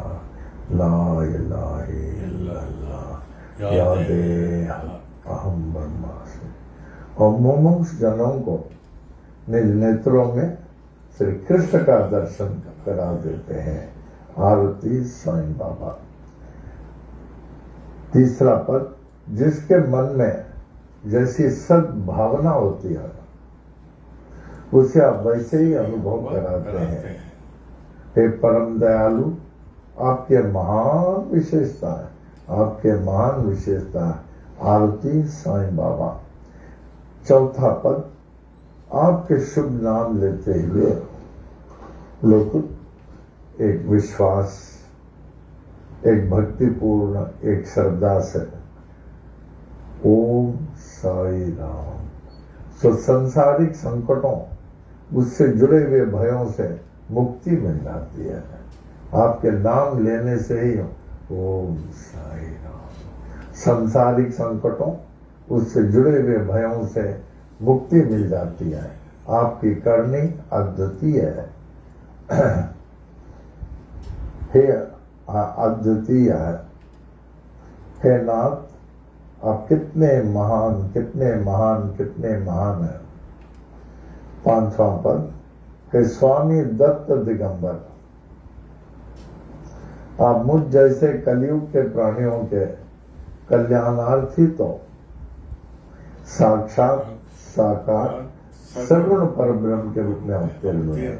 ला इलाहा इल्लल्लाह, यादे अहम ब्रह्मास्मि। और मुमुक्ष जनों को निज नेत्रों में श्री कृष्ण का दर्शन करा देते हैं। आरती साईं बाबा। तीसरा पद, जिसके मन में जैसी सद्भावना होती है उसे आप वैसे ही अनुभव कराते हैं। हे परम दयालु, आपके महान विशेषता है, आपके महान विशेषता है। आरती साईं बाबा। चौथा पद, आपके शुभ नाम लेते हुए लोग एक विश्वास, एक भक्तिपूर्ण, एक श्रद्धा से ओम साई राम। सो सांसारिक संकटों, उससे जुड़े हुए भयों से मुक्ति मिल जाती है। आपके नाम लेने से ही ओम साई राम। सांसारिक संकटों, उससे जुड़े हुए भयों से मुक्ति मिल जाती है। आपकी करनी अद्वितीय है। हे अद्वितीय है। हे नाथ, आप कितने महान, कितने महान, कितने महान हैं। पांचवां पद, हे स्वामी दत्त दिगंबर, आप मुझ जैसे कलयुग के प्राणियों के कल्याणार्थी तो साक्षात साकार सगुण पर ब्रह्म के रूप में अवतीर्ण हुए,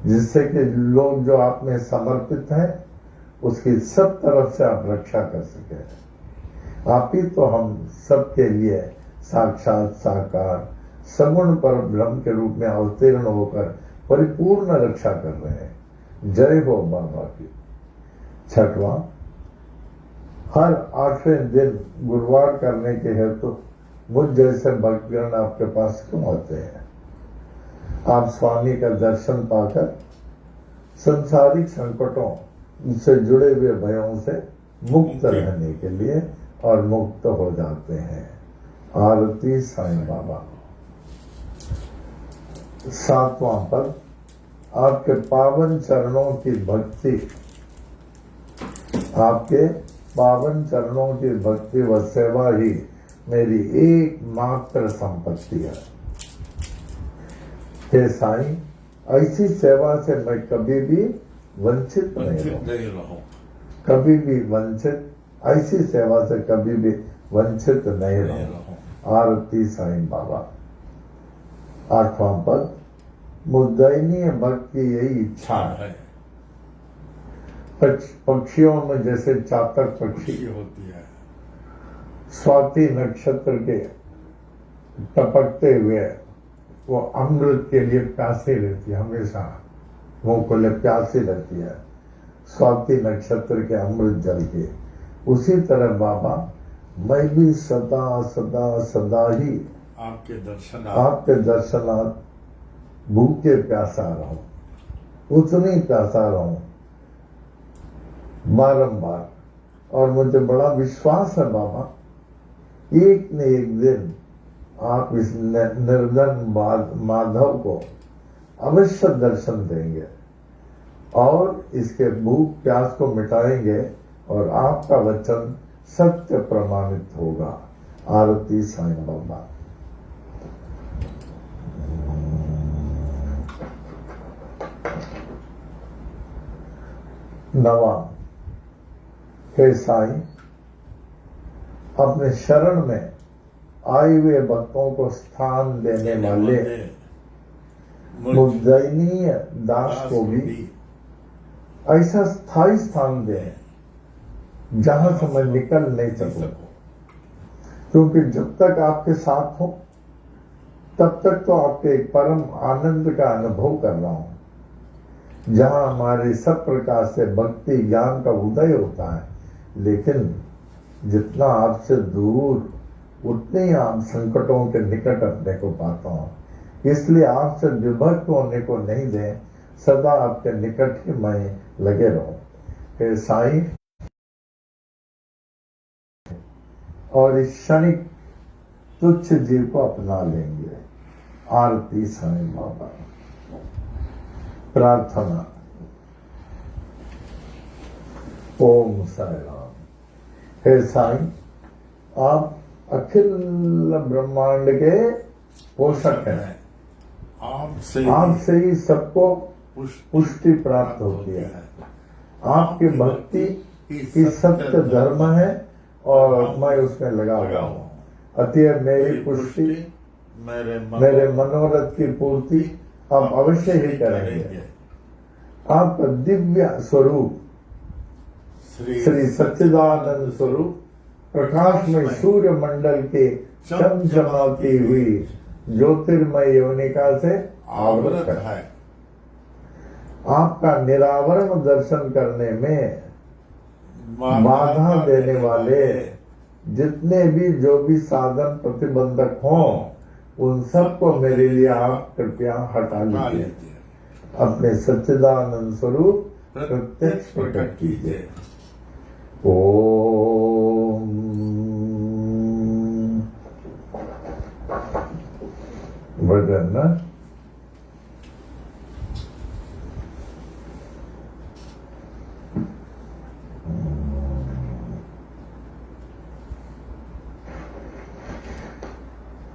जिससे कि लोग जो आप में समर्पित हैं उसकी सब तरफ से आप रक्षा कर सके। आप ही तो हम सबके लिए साक्षात साकार सगुण पर ब्रह्म के रूप में अवतीर्ण होकर परिपूर्ण रक्षा कर रहे हैं। जय हो बाबा की। छठवां, हर 8वें दिन गुरुवार करने के हेतु मुझ जैसे भक्तगण आपके पास क्यों आते हैं। आप स्वामी का दर्शन पाकर संसारिक संकटों से जुड़े हुए भयों से मुक्त रहने के लिए और मुक्त हो जाते हैं। आरती साईं बाबा। सातवां पद, आपके पावन चरणों की भक्ति, आपके पावन चरणों की भक्ति व सेवा ही मेरी एकमात्र संपत्ति है। हे साईं, ऐसी सेवा से मैं कभी भी वंचित नहीं रहूं। कभी भी वंचित, ऐसी सेवा से कभी भी वंचित नहीं रहूं। आरती साईं बाबा। आठवां पद, मुद्दयनीय भक्त की यही इच्छा है। पक्षियों में जैसे चातक पक्षी होती है, स्वाति नक्षत्र के टपकते हुए वो अमृत के लिए प्यासी रहती है, हमेशा मुंह को ले प्यासी रहती है स्वाति नक्षत्र के अमृत जल के। उसी तरह बाबा, मैं भी सदा सदा सदा ही आपके दर्शनार्थ भूखे प्यासा रहूं, उतनी प्यासा रहूं बारंबार। और मुझे बड़ा विश्वास है बाबा, एक न एक दिन आप इस निर्धन माधव को अवश्य दर्शन देंगे और इसके भूख प्यास को मिटाएंगे और आपका वचन सत्य प्रमाणित होगा। आरती साईं बाबा। नवा, हे साईं, अपने शरण में आए हुए भक्तों को स्थान देने वाले मुद्दयनीय दास को भी ऐसा स्थायी स्थान दे जहां से मैं निकल नहीं सकूं, क्योंकि जब तक आपके साथ हो तब तक तो आपके एक परम आनंद का अनुभव कर रहा हूं, जहां हमारे सब प्रकार से भक्ति ज्ञान का उदय होता है। लेकिन जितना आपसे दूर उतने ही आप संकटों के निकट अपने को पाता हूं। इसलिए आपसे विभक्त होने को नहीं दें, सदा आपके निकट ही मैं लगे रहूं। हे साईं, और इस क्षणिक तुच्छ जीव को अपना लेंगे। आरती साईं बाबा। प्रार्थना। ओम साई राम। हे साईं, आप अखिल ब्रह्मांड के पोषक हैं। आपसे ही सबको पुष्टि प्राप्त होती है। आपकी भक्ति ही सत्य धर्म है और मैं उसमें लगा हुआ हूँ। अतः मेरी पुष्टि, मेरे मनोरथ की पूर्ति आप अवश्य ही करेंगे। आपका दिव्य स्वरूप श्री सच्चिदानंद स्वरूप प्रकाशमय सूर्य मंडल के चमचमाती हुई ज्योतिर्मय यवनिका से आवृत है। आपका निरावरण दर्शन करने में बाधा देने वाले जितने भी जो भी साधन प्रतिबंधक हों, उन सबको मेरे लिए आप कृपया हटा लीजिए। अपने सच्चिदानंद स्वरूप प्रत्यक्ष प्रकट कीजिए। ओम भजन।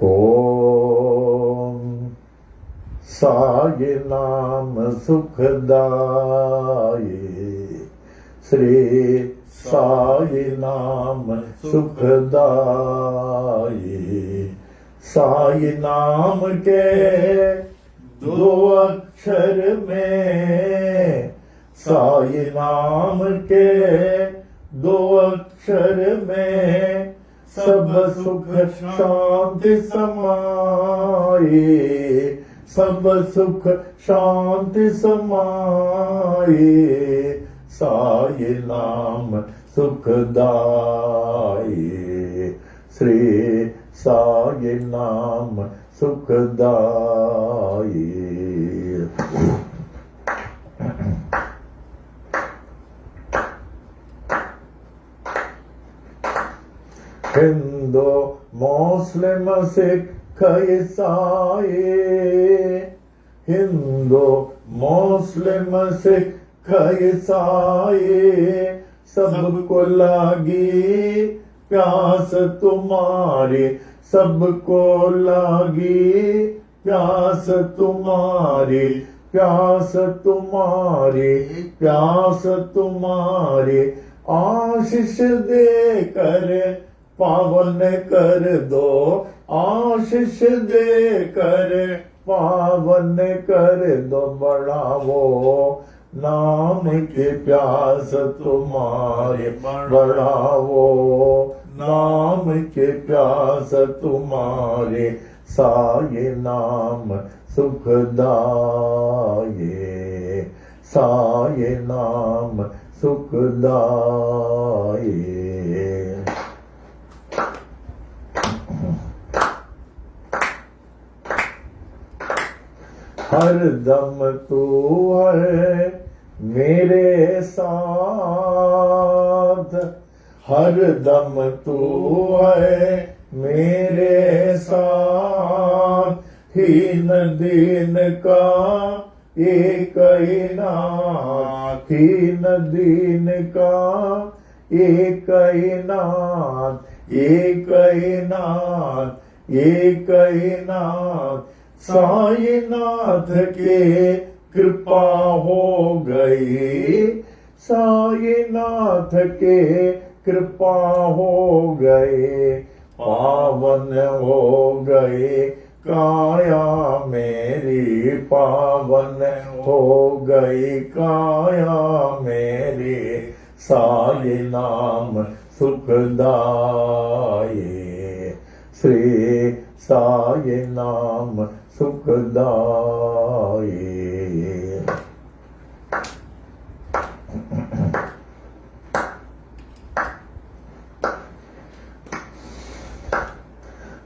ओम साई नाम सुखदाई, श्री साई नाम सुखदाई। साई नाम के दो अक्षर में, साई नाम के दो अक्षर में सब सुख शांति समाए, सब सुख शांति समाए। साई नाम सुखदाई, श्री साई नाम सुखदाई। हिंदू मुस्लिम सिख ईसाई, हिंदू मुस्लिम सिख ईसाई, सबको लागी प्यास तुम्हारी, सबको लागी प्यास तुम्हारी, प्यास तुम्हारी, प्यास तुम्हारी। आशीष दे कर पावन कर दो, आशीष दे कर पावन कर दो। बढ़ावो नाम की प्यास तुम्हारी, बढ़ावो नाम की प्यास तुम्हारी। साई नाम सुखदाई, साई नाम सुखदाई। हर दम तू है मेरे साथ, हर दम तू है मेरे साथ। हीन दीन का एक ही नाथ, हीन दीन का एक ही नाथ, एक ही नाथ, एक ही नाथ। साई नाथ के कृपा हो गई, साईनाथ के कृपा हो गए, पावन हो गए काया मेरी, पावन हो गई काया मेरी, साई नाम सुखदाये, श्री साई नाम सुखदाये।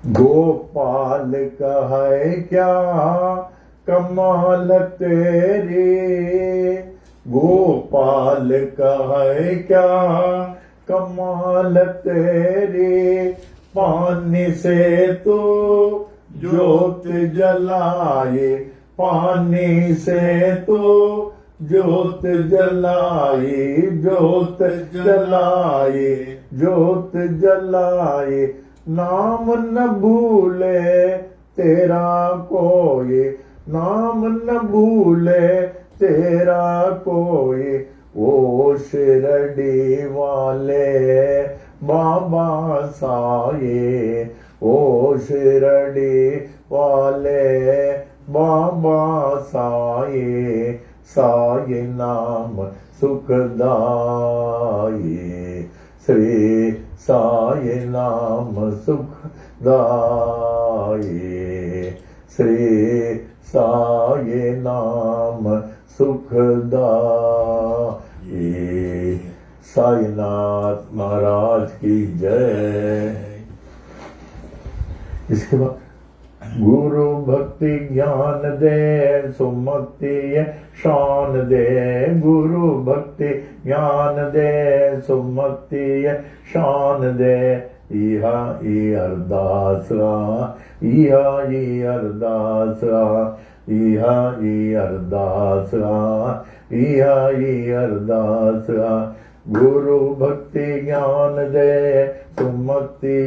गोपाल कहे क्या कमाल तेरी, गोपाल कहे क्या कमाल तेरी, पानी से तो ज्योत जलाए, पानी से तो ज्योत जलाए, ज्योत जलाए, ज्योत जलाए, नाम न भूले तेरा कोई, नाम न भूले तेरा कोई, ओ शिरडी वाले बाबा साये, ओ शिरडी वाले बाबा साये, साये नाम सुखदाये, श्री साई नाम सुखदाये, श्री साई नाम सुखदाये। साईनाथ महाराज की जय। इसके बाद गुरु भक्ति ज्ञान दे, सुमति शान दे, गुरु भक्ति ज्ञान दे, सुमति शान दे, इहा ई अरदासरा, इहा ई अरदासरा, इहा ई अरदासरा, इहा ई अरदासरा, गुरु भक्ति ज्ञान दे, सुमति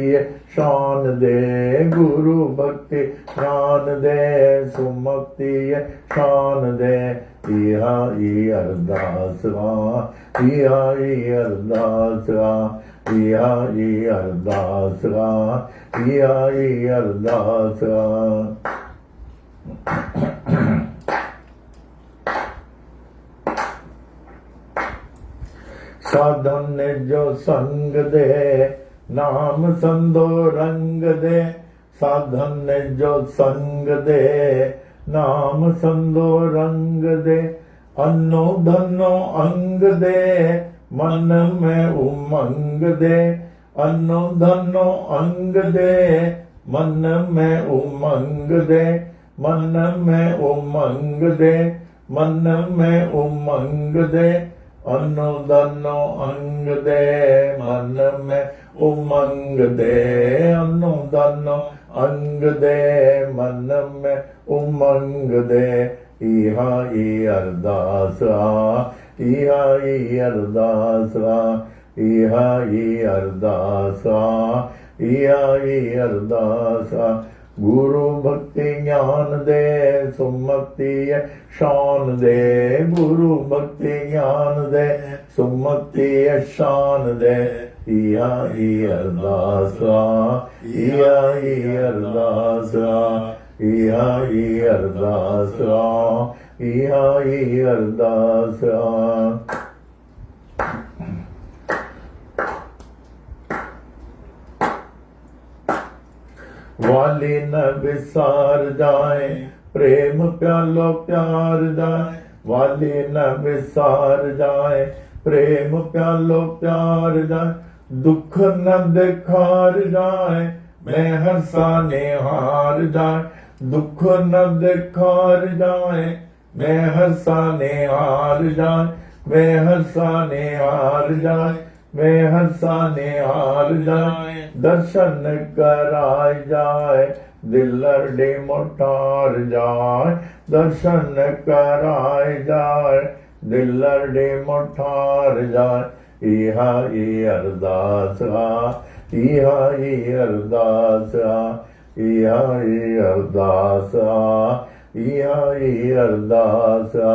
शान दे, गुरु भक्ति ज्ञान दे, सुमति शान दे, इहा ई अरदासरा, इहा ई अरदासरा, इहा ई अरदासरा, इहा ई अरदासरा। साधन जो संग दे, नाम संदो रंग दे, साधन जो संग दे, नाम संदो रंग दे, अन्नो धनो अंग दे, मन में उमंग दे, अन्नो धनो अंग दे, मन में उमंग दे, मन में उमंग दे, मन में उमंग दे, अन्नो धनो अंग दे, मन में उमंग दे, अन्नो धनो अंग दे, मन में उमंग दे, इहा ई अरदासरा, इहा ई अरदासरा, इहा ई अरदासरा, इहा ई अरदासरा, गुरु भक्ति ज्ञान दे, सुमति शान दे, गुरु भक्ति ज्ञान दे, सुमति शान दे, इहा ई अरदासरा, इहा ई अरदासरा, इहा ई अरदासरा, इहा ई अरदासरा। वाली न विसार जाए, प्रेम प्यालो प्यार जाए, वाली न विसार जाए, प्रेम प्यालो प्यार जाए, दुख न दिखार जाए, मैं हंसाने हार जाए, दुख न दिखार जाए, मैं हंसाने हार जाए, मैं हंसाने हार जाए, मैं हंसाने हार जाए, दर्शन कराए जाए, दिल अड़े मोटार जाए, दर्शन कराए जाए, दिल अड़े मोटार जाए, इहा ई अरदासरा, इहा ई अरदासरा, इहा ई अरदासरा, इहा ई अरदासरा,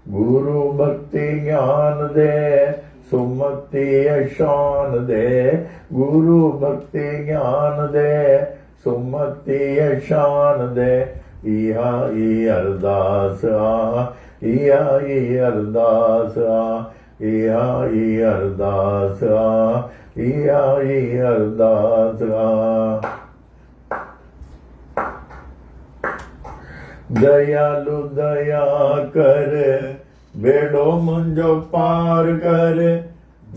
गुरु भक्ति ज्ञान दे, सुमति शान दे। गुरु भक्ति ज्ञान दे, सुमति शान दे। इहा ई अरदास आ, इहा ई अरदास आ, इहा ई अरदास आ, इहा ई अरदास आ। दयालु दया कर, बेड़ो मुंजो पार कर।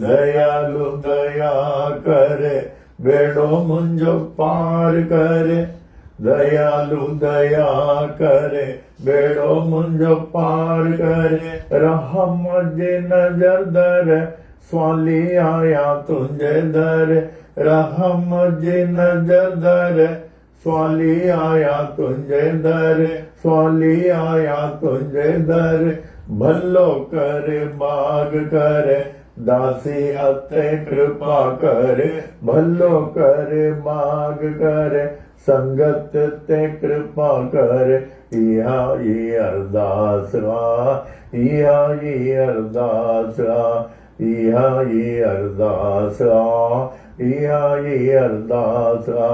दयालु दया कर, बेड़ो मुंजो पार कर। दयालु दया कर, बेड़ो मुंजो पार कर। रहम जे नजर दर, स्वाली आया तुंजे दर। रहम जे नजर दर, स्वाली आया तुंजे दर। स्वाली आया तुंजे दर। भलो कर बाग कर, दासी अते कृपा कर। भलो कर बाग कर, संगत ते कृपा कर। इहा ई अरदास आ, इहा ई अरदास आ, इहा ई अरदास आ, इहा ई अरदास आ।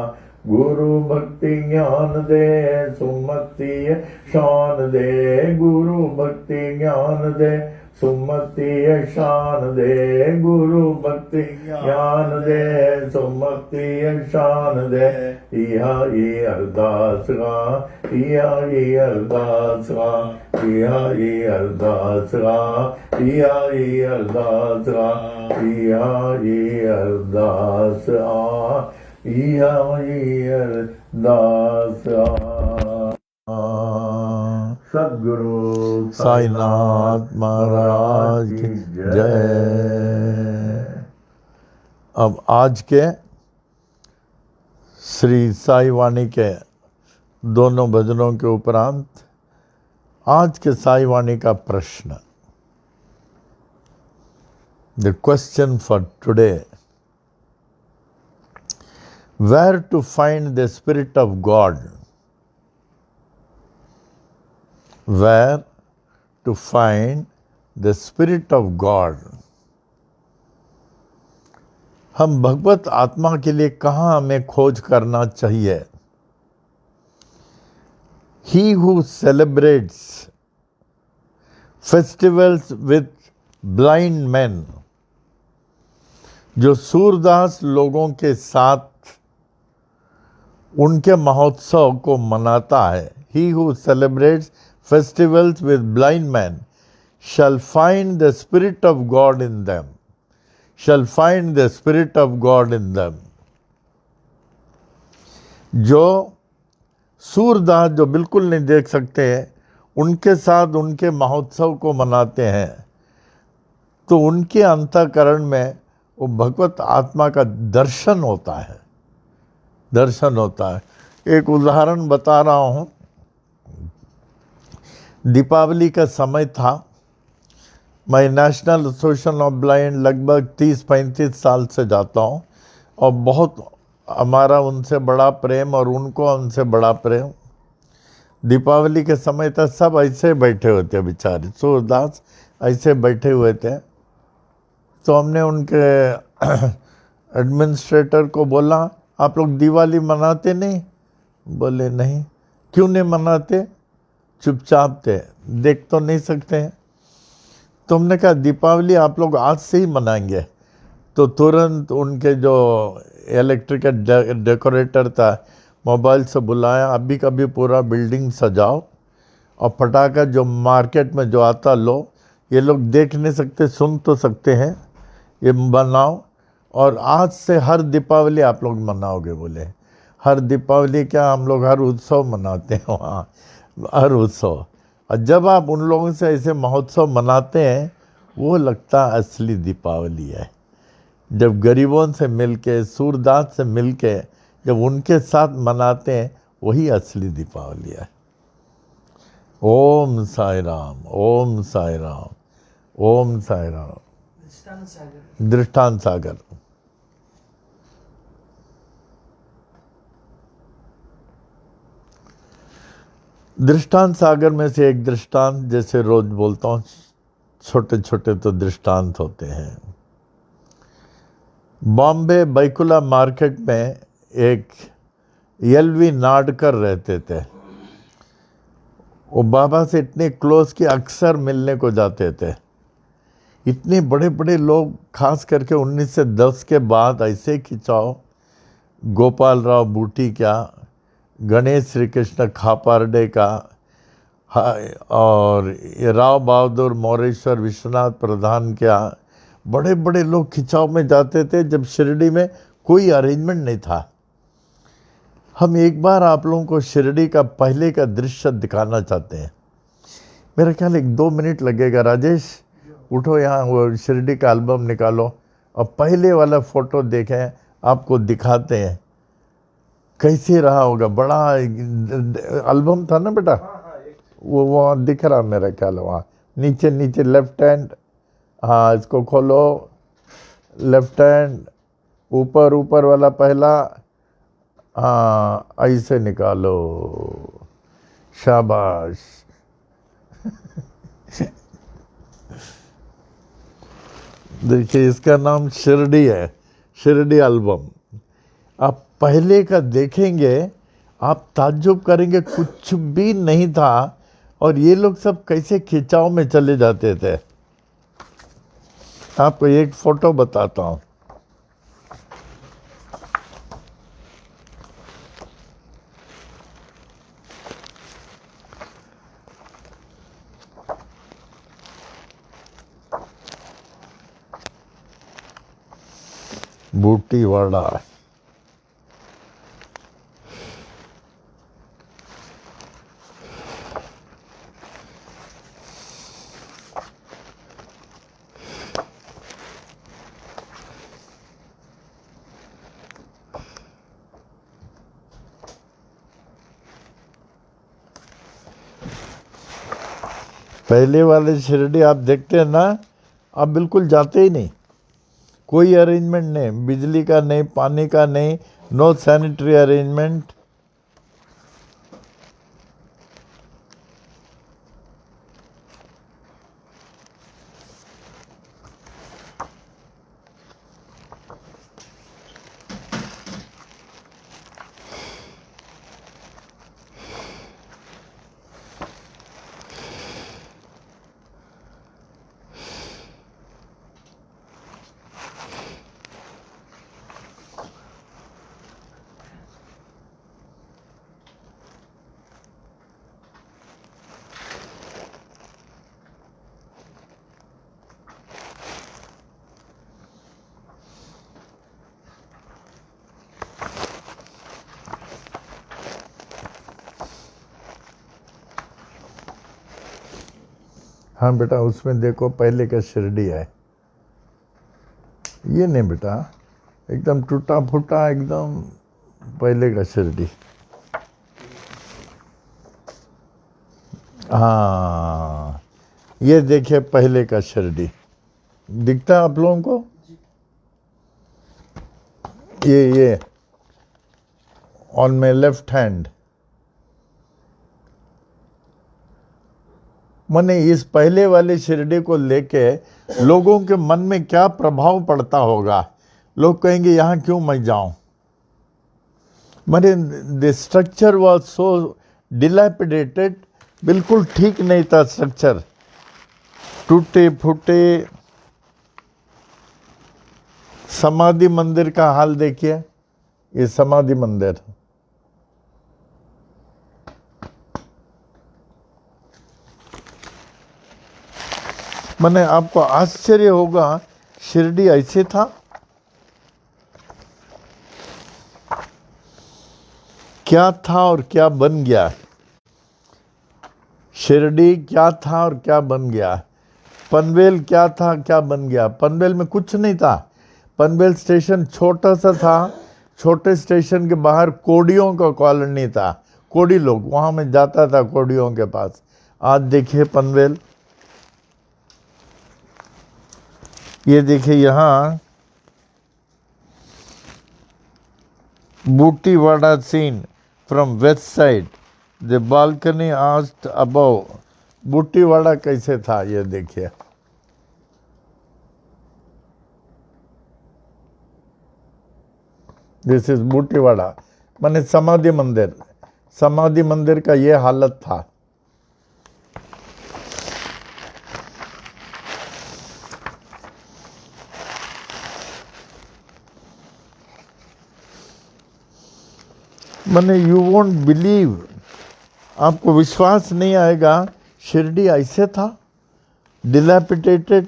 गुरु भक्ति ज्ञान दे, सुमति शान दे। गुरु भक्ति ज्ञान दे, सुमति शान दे। गुरु भक्ति ज्ञान दे, सुमति शान दे। इहा ई अरदास आ, इहा ई अरदास आ, इहा ई अरदास आ, इहा ई अरदास आ, इहा ई अरदास आ, इहा ई अरदास आ। सद्गुरु साईनाथ महाराज की जय। अब आज के श्री साई वाणी के दोनों भजनों के उपरांत आज के साई वाणी का प्रश्न। The question for today: where to find the Spirit of God? Where to find the Spirit of God? हम भगवत आत्मा के लिए कहाँ हमें खोज करना चाहिए? He who celebrates festivals with blind men, जो सूरदास लोगों के साथ उनके महोत्सव को मनाता है, he who celebrates festivals with blind men shall find the Spirit of God in them. Shall find the Spirit of God in them. जो सूरदास जो बिल्कुल नहीं देख सकते हैं, उनके साथ उनके महोत्सव को मनाते हैं, तो उनके अंतःकरण में वो भगवत आत्मा का दर्शन होता है। दर्शन होता है। एक उदाहरण बता रहा हूँ। दीपावली का समय था। मैं नेशनल एसोसिएशन ऑफ ब्लाइंड लगभग 30-35 साल से जाता हूँ और बहुत हमारा उनसे बड़ा प्रेम और उनको उनसे बड़ा प्रेम। दीपावली के समय तक सब ऐसे बैठे हुए थे बेचारे, सूरदास ऐसे बैठे हुए थे। तो हमने उनके एडमिनिस्ट्रेटर को बोला, आप लोग दिवाली मनाते नहीं? बोले नहीं। क्यों नहीं मनाते? चुपचाप थे, देख तो नहीं सकते हैं। तो हमने कहा दीपावली आप लोग आज से ही मनाएंगे। तो तुरंत उनके जो इलेक्ट्रिक डेकोरेटर था, मोबाइल से बुलाया, अभी कभी पूरा बिल्डिंग सजाओ और पटाखा जो मार्केट में जो आता लो, ये लोग देख नहीं सकते, सुन तो सकते हैं, ये बनाओ और आज से हर दीपावली आप लोग मनाओगे। बोले हर दीपावली क्या, हम लोग हर उत्सव मनाते हैं वहाँ, हर उत्सव। और जब आप उन लोगों से ऐसे महोत्सव मनाते हैं, वो लगता असली दीपावली है। जब गरीबों से मिलके, सूरदास से मिलके जब उनके साथ मनाते हैं, वही असली दीपावली है। ओम साई राम, ओम साई राम, ओम साई राम। दृष्टांत सागर। दृष्टांत सागर में से एक दृष्टांत, जैसे रोज बोलता हूँ, छोटे छोटे तो दृष्टांत होते हैं। बॉम्बे बैकुला मार्केट में एक एलवी नाडकर रहते थे। वो बाबा से इतने क्लोज कि अक्सर मिलने को जाते थे। इतने बड़े बड़े लोग, खास करके 1910 के बाद ऐसे खिंचाव, गोपाल राव बूटी क्या, गणेश श्री कृष्ण खापारडे का, और राव बहादुर मौरेश्वर विश्वनाथ प्रधान क्या, बड़े बड़े लोग खिंचाव में जाते थे जब शिरडी में कोई अरेंजमेंट नहीं था। हम एक बार आप लोगों को शिरडी का पहले का दृश्य दिखाना चाहते हैं। मेरा ख्याल 1-2 मिनट लगेगा। राजेश उठो, यहाँ वो शिरडी का एल्बम निकालो और पहले वाला फ़ोटो देखें, आपको दिखाते हैं कैसे रहा होगा। बड़ा एल्बम था ना बेटा, वो वहाँ दिख रहा मेरा ख्याल, वहाँ नीचे नीचे लेफ्ट हैंड, हाँ इसको खोलो, लेफ्ट हैंड ऊपर ऊपर वाला पहला, हाँ ऐसे निकालो, शाबाश। देखिए इसका नाम शिरडी है, शिरडी एल्बम। आप पहले का देखेंगे, आप ताज्जुब करेंगे, कुछ भी नहीं था और ये लोग सब कैसे खिंचाव में चले जाते थे। आपको एक फोटो बताता हूँ। बूटीवाड़ा, पहले वाले शिरडी आप देखते हैं ना, आप बिल्कुल जाते ही नहीं। कोई अरेंजमेंट नहीं, बिजली का नहीं, पानी का नहीं, नो सैनिटरी अरेंजमेंट। हाँ बेटा, उसमें देखो पहले का शिरडी है। ये नहीं बेटा, एकदम टूटा फूटा, एकदम पहले का शिरडी। हाँ ये देखिए पहले का शिरडी, दिखता है आप लोगों को? ये ऑन माई लेफ्ट हैंड। मैंने इस पहले वाले शिरडी को लेके लोगों के मन में क्या प्रभाव पड़ता होगा। लोग कहेंगे यहाँ क्यों मैं जाऊं। मैंने the structure was so dilapidated, बिल्कुल ठीक नहीं था स्ट्रक्चर, टूटे फूटे। समाधि मंदिर का हाल देखिए, ये समाधि मंदिर। मैंने आपको आश्चर्य होगा, शिरडी ऐसे था। क्या था और क्या बन गया। शिरडी क्या था और क्या बन गया। पनवेल क्या था, क्या बन गया। पनवेल में कुछ नहीं था। पनवेल स्टेशन छोटा सा था, छोटे स्टेशन के बाहर कोडियों का कॉलोनी था। कोडी लोग, वहाँ में जाता था कोडियों के पास। आज देखिए पनवेल, ये देखिए यहाँ Butiwada seen from west side. The balcony आस्ट अबव, बूटीवाड़ा कैसे था ये देखिए। दिस इज बूटीवाड़ा, माने समाधि मंदिर। समाधि मंदिर का ये हालत था। माने यू वोंट बिलीव, आपको विश्वास नहीं आएगा, शिरडी ऐसे था, डिलैपिडेटेड,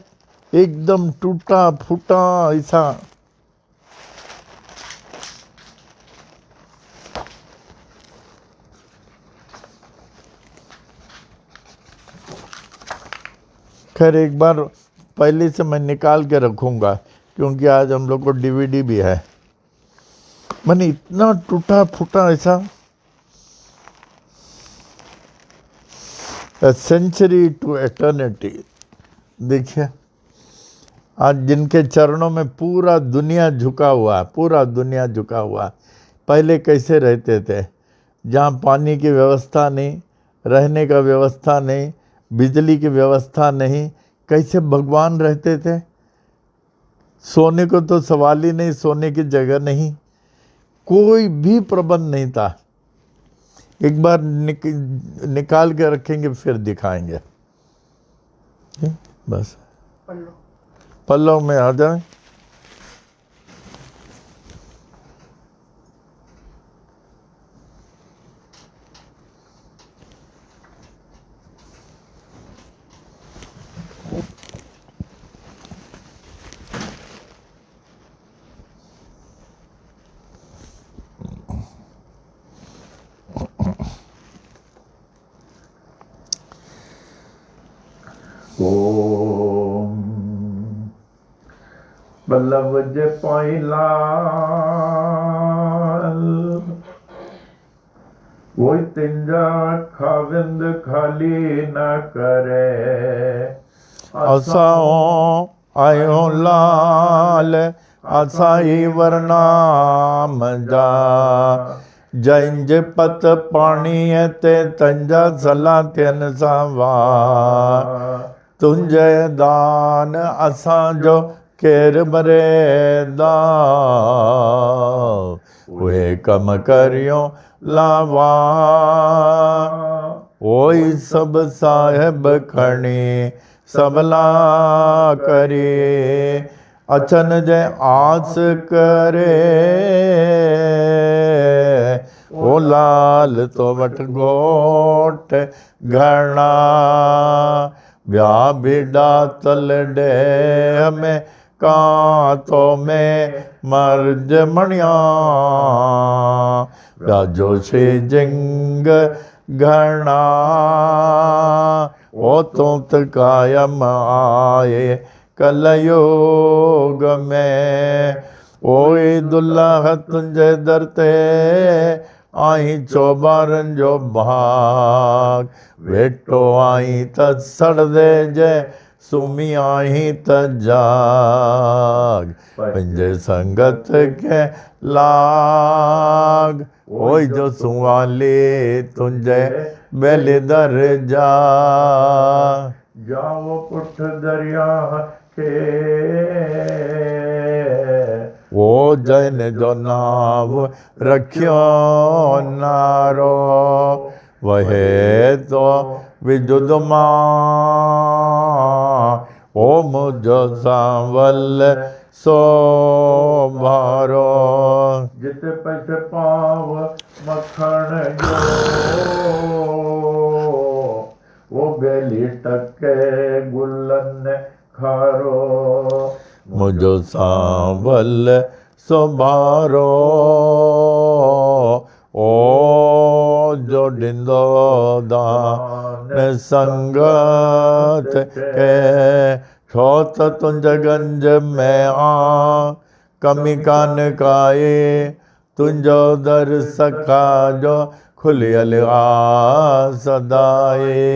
एकदम टूटा फूटा ऐसा। खैर एक बार पहले से मैं निकाल के रखूंगा, क्योंकि आज हम लोग को डीवीडी भी है। मैंने इतना टूटा फूटा ऐसा। A century to eternity। देखिए आज जिनके चरणों में पूरा दुनिया झुका हुआ है, पूरा दुनिया झुका हुआ है। पहले कैसे रहते थे, जहाँ पानी की व्यवस्था नहीं, रहने का व्यवस्था नहीं, बिजली की व्यवस्था नहीं, कैसे भगवान रहते थे। सोने को तो सवाल ही नहीं, सोने की जगह नहीं, कोई भी प्रबंध नहीं था। एक बार निकाल के रखेंगे, फिर दिखाएंगे। बस पल्लव में आ जाए। ओम बल्लभ जे पाइलाल, वो तिंजा खाविंद खाली न करे। असाओ आयो लाल, असाई वरनाम जा, जंज पत पाणी ते तंजा सला थियन सावा। तुंहिंजे दान असांजो केर बरेदा, उहे कम करियो लावा। ओई सब साहिब खणी सबला करे, अचन जे आस करे। ओ लाल तो वट गोट घणा, ब्या बिड़ा तल डे में कांतो में मर्ज मणिया। राजो से जंग घना, ओ तुत कायम आए कलयोग में। ओए दुल्हा तुंहिंजे दर ते आई चौबारन जो भाग। वेठो आई त सड़दे जे, सुमी आई त जाग। पंहिंजे संगत के लाग, ओए जो सुवाले तुंहिंजे बेले दर जा। जाओ पुठ दरिया के, वो जन जो नाव रखियो नारो। वहे तो विजुद मां, ओ मुझो सांवल सो भारो। जित पस पाव मखण जो, वो बेली टके गुलन खारो। मुझो सांवल सो भारो, ओ जो डिंदो दान संगत के। छो त तुंहिंजे गंज में आ, कमी कान काए। तुंहिंजो दर सखा जो खुलियल आ सदाए।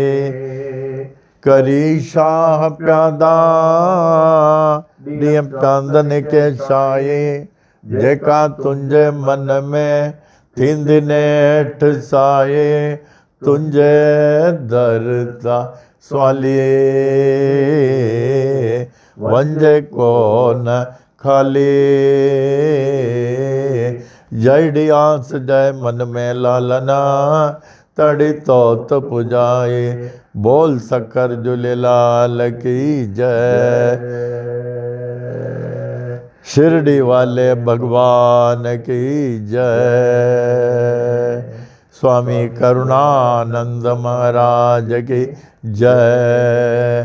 करी शाह प्यादा ॾींहं प्यांदन के शाये। जेका तुंहिंजे मन में थींदी नेठि साए। तुंजे दरता स्वालिए वंजे को न खाली जय आस जय मन में लालना तड़ी तोत पुजाए बोल सकर झूलेलाल की जय शिरडी वाले भगवान की जय स्वामी करुणानंद महाराज की जय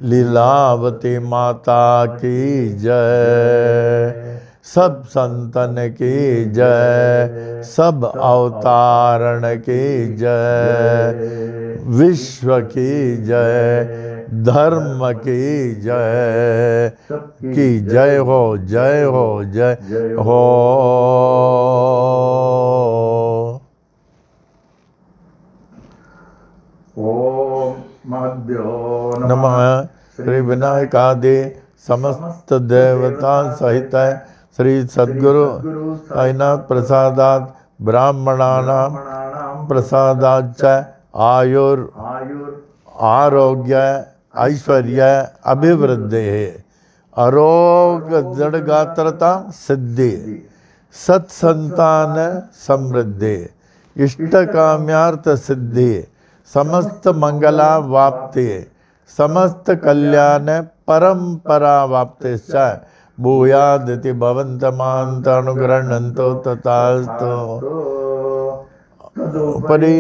लीलावती माता की जय सब संतन की जय सब अवतारण की जय विश्व की जय धर्म की जय की जय हो जय हो जय हो। ओम महद्यो नमः श्री विनायकादि समस्त देवता सहित श्री सद्गुरु साईनाथ प्रसादात ब्राह्मणानां प्रसादाच्च आयुर आरोग्य ऐश्वर्य अभिवृद्धि आरोग्य दृढ़गात्रता सिद्धि सत्संतान समृद्धि इष्ट काम्यार्थ सिद्धि समस्त मंगला वाप्ति समस्त कल्याण परंपरा वाप्तिश्च भूयादिति भवन्तमान्त अनुगृह्णन्तो तथास्तु उपरि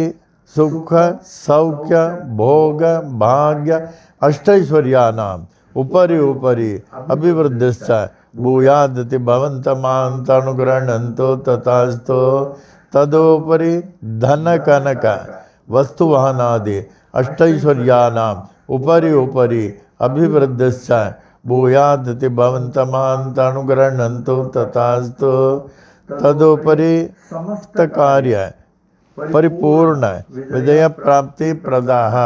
सुख सौख्य भोग भाग्य अष्टैश्वर्यानाम् उपरि उपरि अभिवृद्धिश्च भूयादिति भवन्तमान्त अनुगृह्णन्तो तथास्तु तदुपरि धन कनक वस्तुवाहनादि अष्टैश्वर्यानाम् उपरि उपरि अभिवृद्धिश्च भूयादिति भवन्तमान्त अनुगृह्णन्तो तथास्तु तदुपरि समस्त कार्य परिपूर्ण विजय प्राप्ति प्रदाः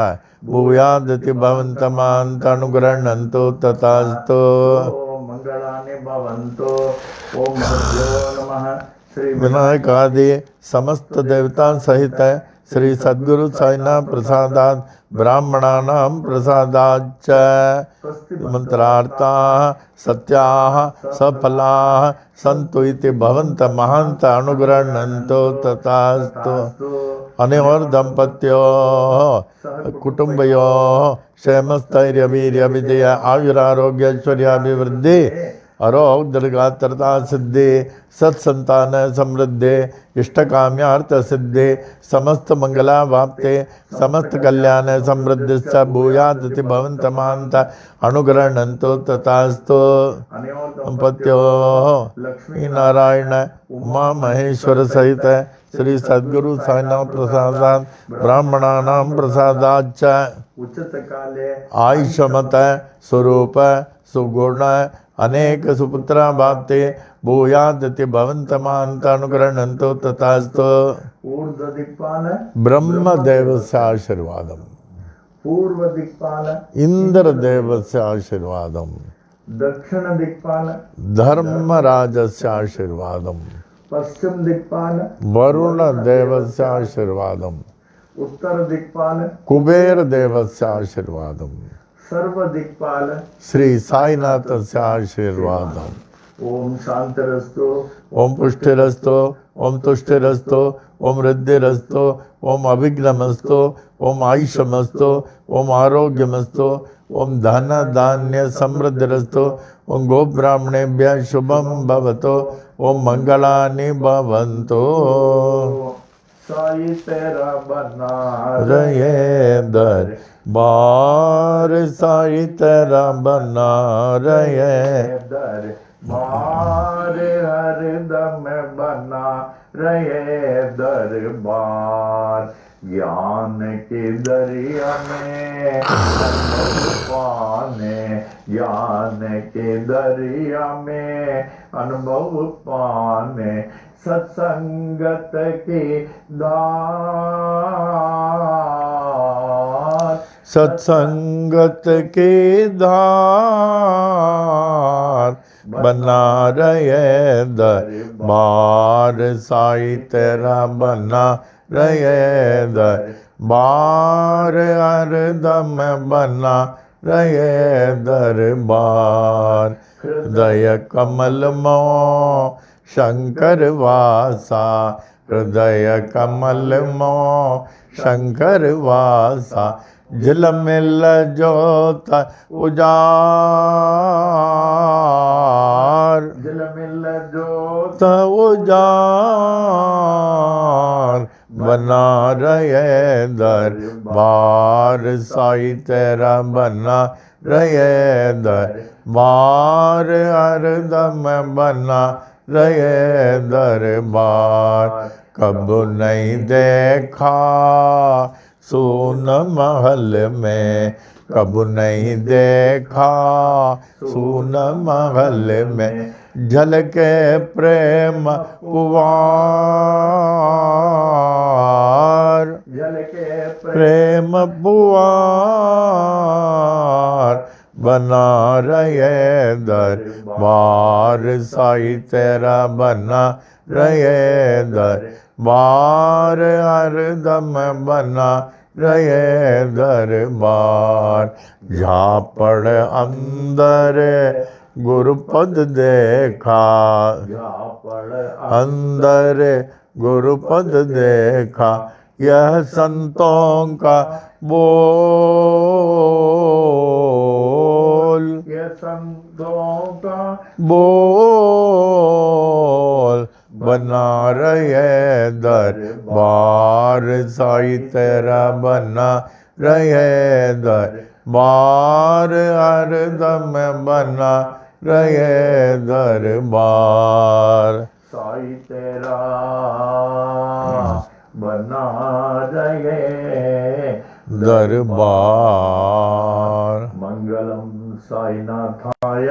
भूयादिति भवन्तमान्त अनुगृह्णन्तो तथास्तु मंगलानि भवन्तु। ओम महद्यो नमः श्री विनायकादि समस्त देवता सहित श्री सद्गुरु साईनाथ प्रसादात ब्राह्मणानां प्रसादाच्च मंत्रार्थाः सत्याः सफलाः सन्तु इति भवन्त महान्त अनुगृह्णन्तो तथास्तु। अनयोर दंपत्योः कुटुंबयोः क्षेमस्थैर्य वीर्य विजय आयुरारोग्य ऐश्वर्याभिवृद्धि आरोग्य दीर्घात्रता सिद्धि सत्संतान समृद्धि इष्टकाम्यार्थ सिद्धि समस्त मंगला वाप्ते समस्त कल्याण समृद्धिश्च भूयादिति भवन्तमान्त अनुगृह्णन्तो तथास्तु। दंपत्योः लक्ष्मी नारायण उमा महेश्वर सहित श्री सद्गुरु साईनाथ प्रसादात ब्राह्मणानां प्रसादाच्च उचित काले आयुष्मत स्वरूप सुगुण अनेक सुपुत्रा वाप्ते भूयादिति भवन्तमान्त अनुगृह्णन्तो तथास्तु। ऊर्ध्व दिक्पाल ब्रह्मदेवस्य आशीर्वादम् पूर्व दिक्पाल इन्द्रदेवस्य आशीर्वादम् दक्षिण दिक्पाल धर्मराजस्य आशीर्वादम् पश्चिम दिक्पाल वरुणदेवस्य आशीर्वादम् उत्तर दिक्पाल कुबेर देवस्य आशीर्वादम् सर्व दिक्पाल श्री साईनाथस्य आशीर्वादम्। ओम शांतिरस्तु ओम पुष्टिरस्तु ओम तुष्टिरस्तु ओम रिद्धिरस्तु ओम अभिघ्नमस्तु ओम आयुष्यमस्तु ओम आरोग्यमस्तु ओम धन धान्य समृद्धिरस्तु ओम गोब्राह्मणेभ्यः शुभं भवतु ओम मंगलानि भवन्तु। साई तेरा बना रहे दर बार साई तेरा बना रहे दर मारे हर दम बना रहे दरबार ज्ञान के दरिया में पाने ज्ञान के दरिया में अनुभव पाने सत्संगत के दार सत्संगत के धार बना रहे दरबार साई तेरा बना रहे दर बार हरदम बना रहे दरबार। हृदय कमल मों शंकर वासा, हृदय कमल मों शंकर वासा। झिलमिल ज्योत उजार, झिलमिल ज्योत उजार। बना रहे दरबार साई तेरा, बना रहे दरबार हरदम बना रहे दरबार। कब नहीं देखा सोन महल में, कब नहीं देखा सोन महल में। झलके प्रेम पुआर, झलके प्रेम पुआर। बना रहे दरबार साई तेरा, बना रहे दरबार हरदम बना रहे दरबार। झापड़ अंदर गुरुपद देखा, झापड़ अंदर गुरुपद देखा। यह संतों का बोल, ये संतों का बोल। बना रहे दरबार साई तेरा, बना रहे दरबार हरदम बना रहे दरबार। साई तेरा बना रहे दरबार। मंगलम साईनाथाय,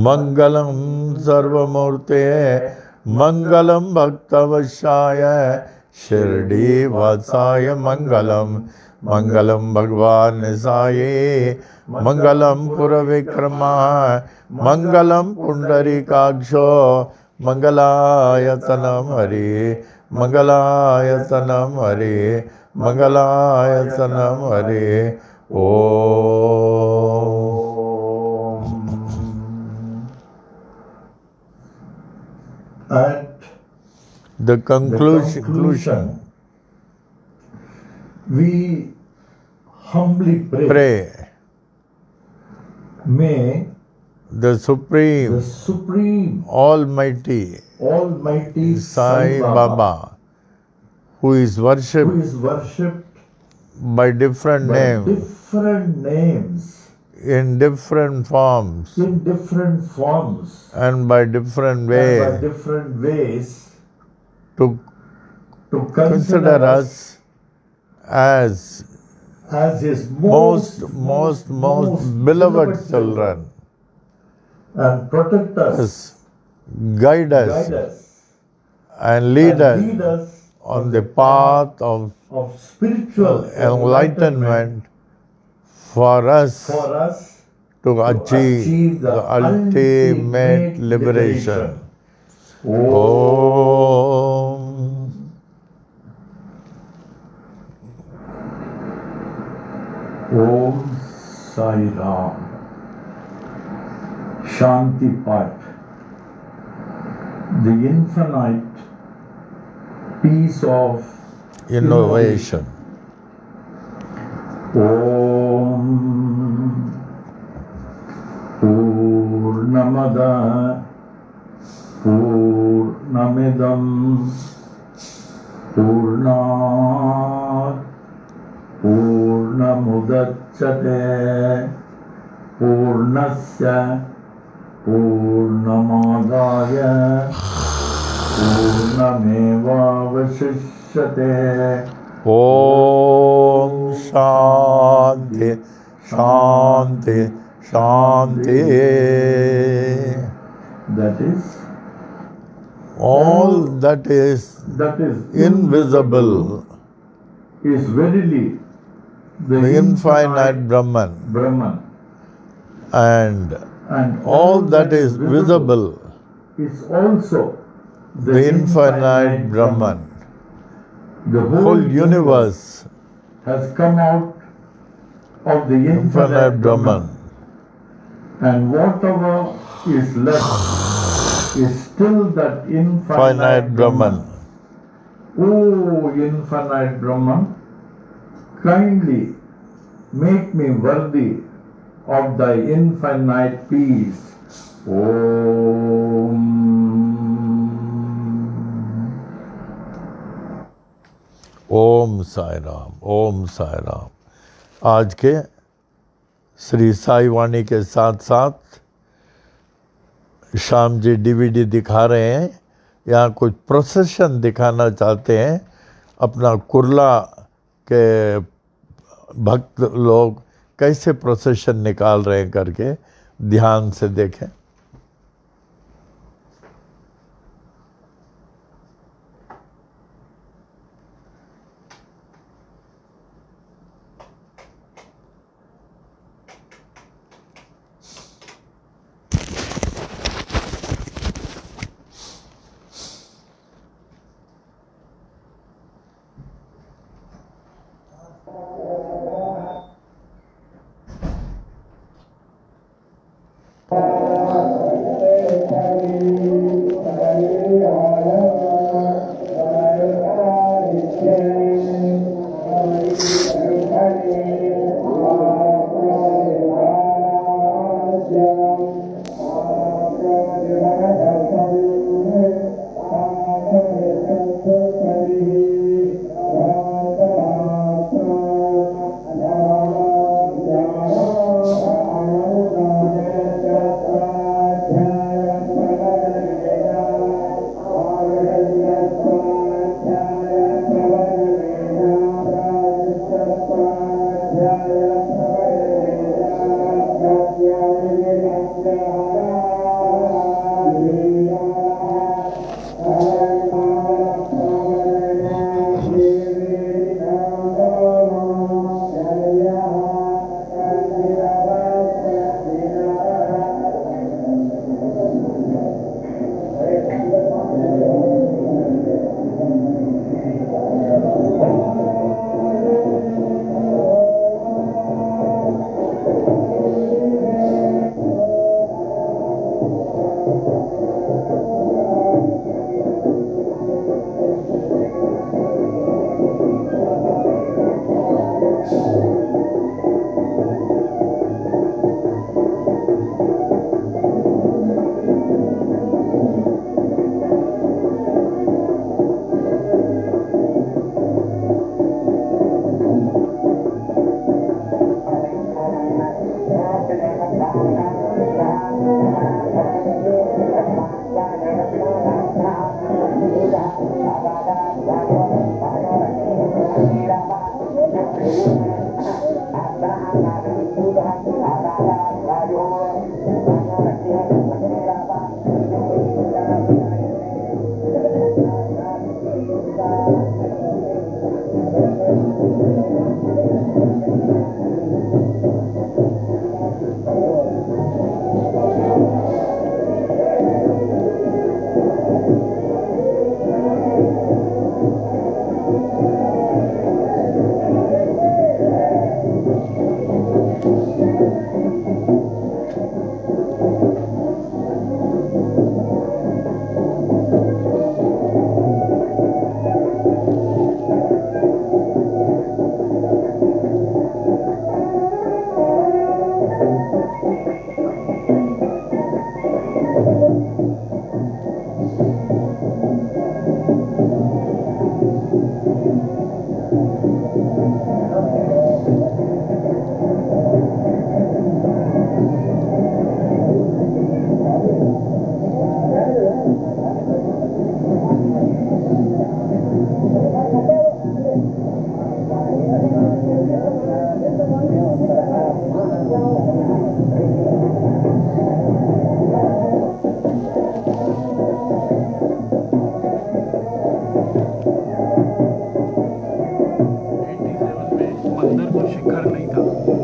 मंगलम सर्वमूर्ते, मंगलम भक्तवशाय, शिरडी वासाय मंगलम। मंगलम भगवान साये, मंगलम पुरविक्रमाय, मंगलम पुंडरीकाक्षो, मंगलायतनम हरि, मंगलायतनम हरि, मंगलायतनम हरि। ओम। At The the conclusion. conclusion, we humbly Pray may the Supreme, the Supreme Almighty Almighty Sai Baba, who is who worshipped is worshipped by different by names, different names, in different forms, in different forms, and by different and by ways, different ways, to to consider us as as His most beloved children, and protect us, us, guide us, and lead us on the path of of spiritual enlightenment for us to achieve the ultimate liberation. Om. Om Sai Ram. Shanti Pat. The infinite peace of Innovation. Om Purnamada Purnamidam Purnat Purnamudachyate Purnasya Purnamadaya Purnamevavashishyate. Om Shanti Shanti Shanti. That is All that is invisible, is verily the infinite Brahman, and all that is visible, is also the infinite Brahman. The Whole universe has come out of the infinite infinite Brahman. Brahman, and whatever is left is still that infinite Finite Brahman. O infinite Brahman, kindly make me worthy of thy infinite peace. Om. ओम साई राम, ओम साई राम। आज के श्री साई वाणी के साथ साथ Shyam ji DVD दिखा रहे हैं। यहाँ कुछ प्रोसेशन दिखाना चाहते हैं। अपना कुर्ला के भक्त लोग कैसे प्रोसेशन निकाल रहे हैं करके ध्यान से देखें।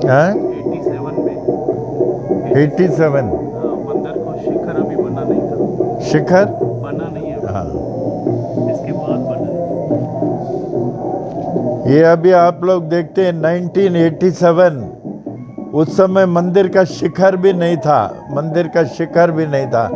हैं? 87 मंदिर को शिखर अभी बना नहीं था। शिखर बना नहीं है। हाँ इसके बाद बना है। ये अभी आप लोग देखते हैं 1987, उस समय मंदिर का शिखर भी नहीं था, मंदिर का शिखर भी नहीं था।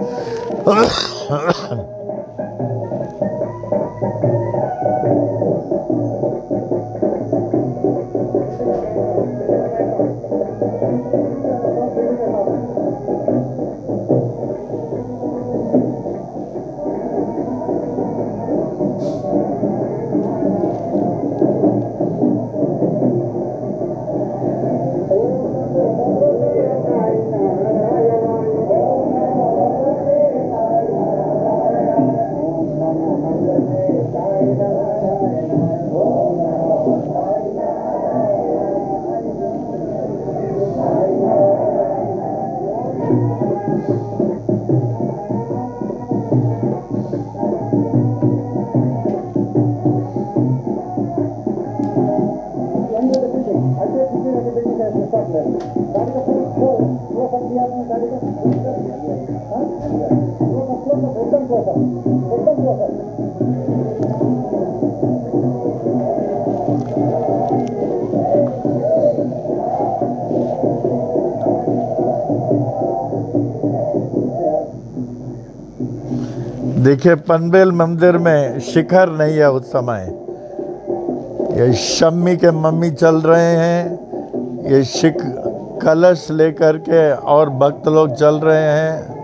देखिए पनवेल मंदिर में शिखर नहीं है उस समय। ये शम्मी के मम्मी चल रहे हैं, ये कलश लेकर के और भक्त लोग चल रहे हैं।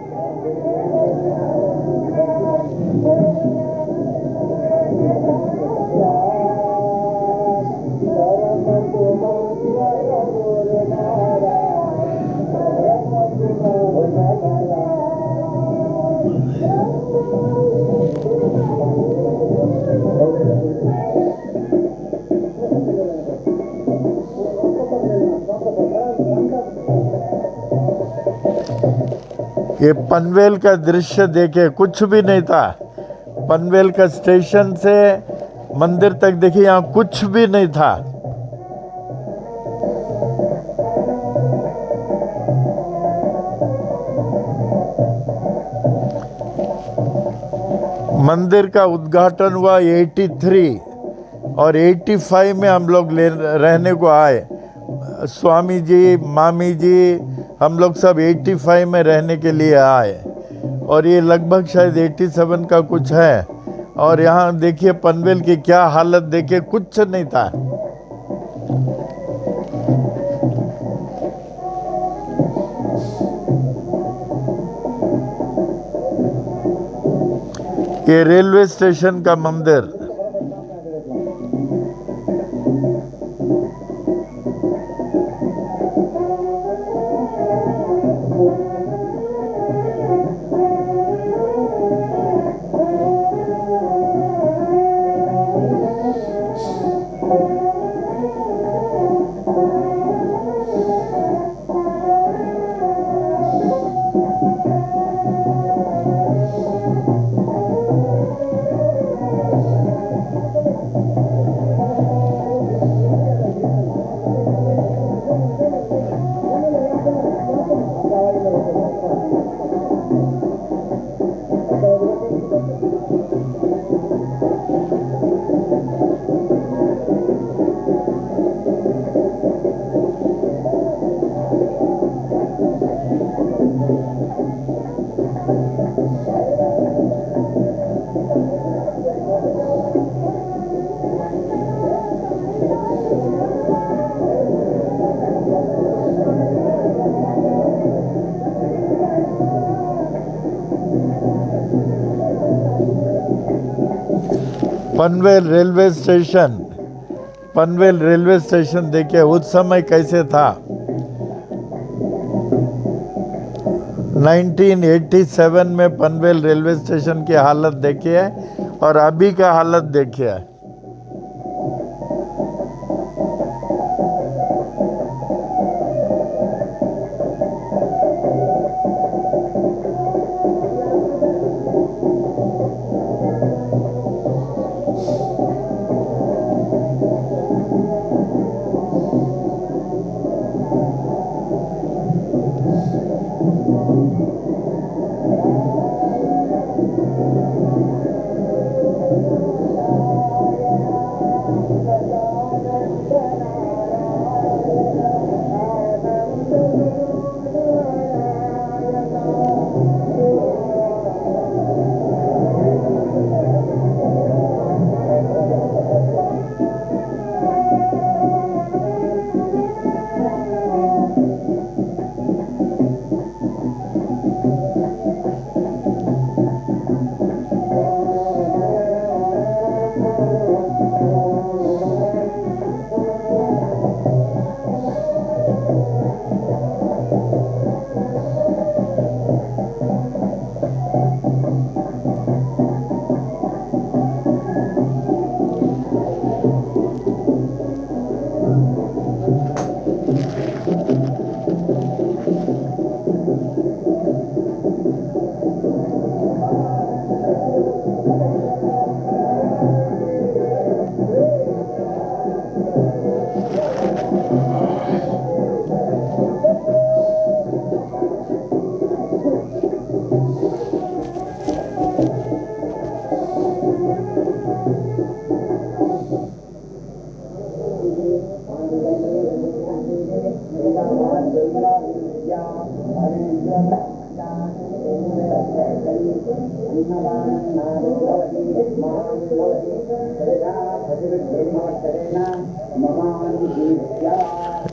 ये पनवेल का दृश्य देखिए, कुछ भी नहीं था। पनवेल का स्टेशन से मंदिर तक देखिए, यहाँ कुछ भी नहीं था। मंदिर का उद्घाटन हुआ 83 और 85 में हम लोग रहने को आए। स्वामी जी, मामी जी, हम लोग सब 85 में रहने के लिए आए और ये लगभग शायद 87 का कुछ है। और यहाँ देखिए पनवेल की क्या हालत, देखिए कुछ नहीं था। ये रेलवे स्टेशन का मंदिर। Panvel railway station, Panvel railway station देखिए उस समय कैसे था। 1987 में पनवेल रेलवे स्टेशन की हालत देखिए और अभी का हालत देखिए।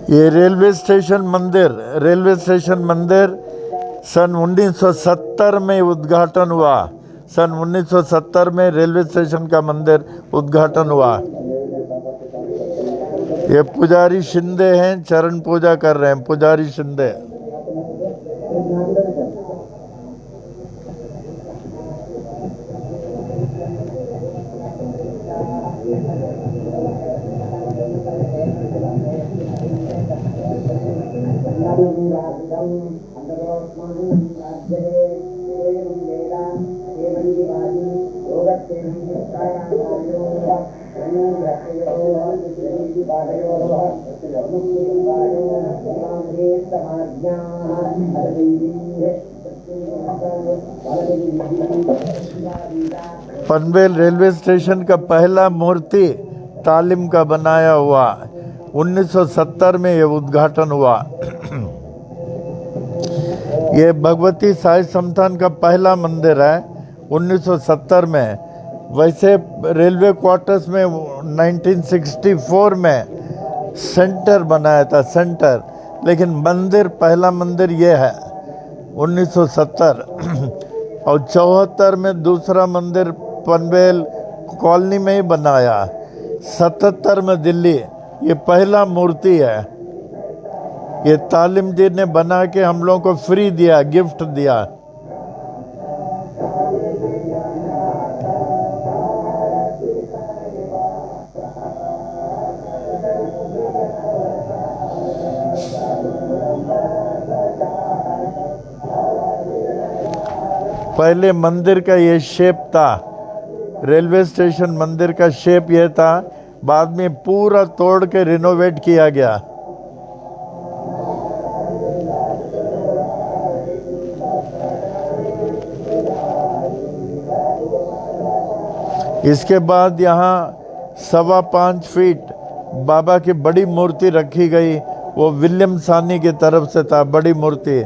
ये रेलवे स्टेशन मंदिर सन 1970 में उद्घाटन हुआ। सन 1970 में रेलवे स्टेशन का मंदिर उद्घाटन हुआ। ये पुजारी शिंदे हैं, चरण पूजा कर रहे हैं, पुजारी शिंदे। पनवेल रेलवे स्टेशन का पहला मूर्ति तालिम का बनाया हुआ 1970 में ये उद्घाटन हुआ। ये भगवती साई संस्थान का पहला मंदिर है 1970 में। वैसे रेलवे क्वार्टर्स में 1964 में सेंटर बनाया था, सेंटर, लेकिन मंदिर, पहला मंदिर ये है 1970। और 74 में दूसरा मंदिर पनवेल कॉलोनी में ही बनाया। 77 में दिल्ली, ये पहला मूर्ति है। ये तालिम जी ने बना के हम लोगों को फ्री दिया, गिफ्ट दिया। पहले मंदिर का ये शेप था, रेलवे स्टेशन मंदिर का शेप ये था, बाद में पूरा तोड़ के रिनोवेट किया गया। इसके बाद यहाँ 5.25 फीट बाबा की बड़ी मूर्ति रखी गई। वो विलियम सानी की तरफ से था, बड़ी मूर्ति।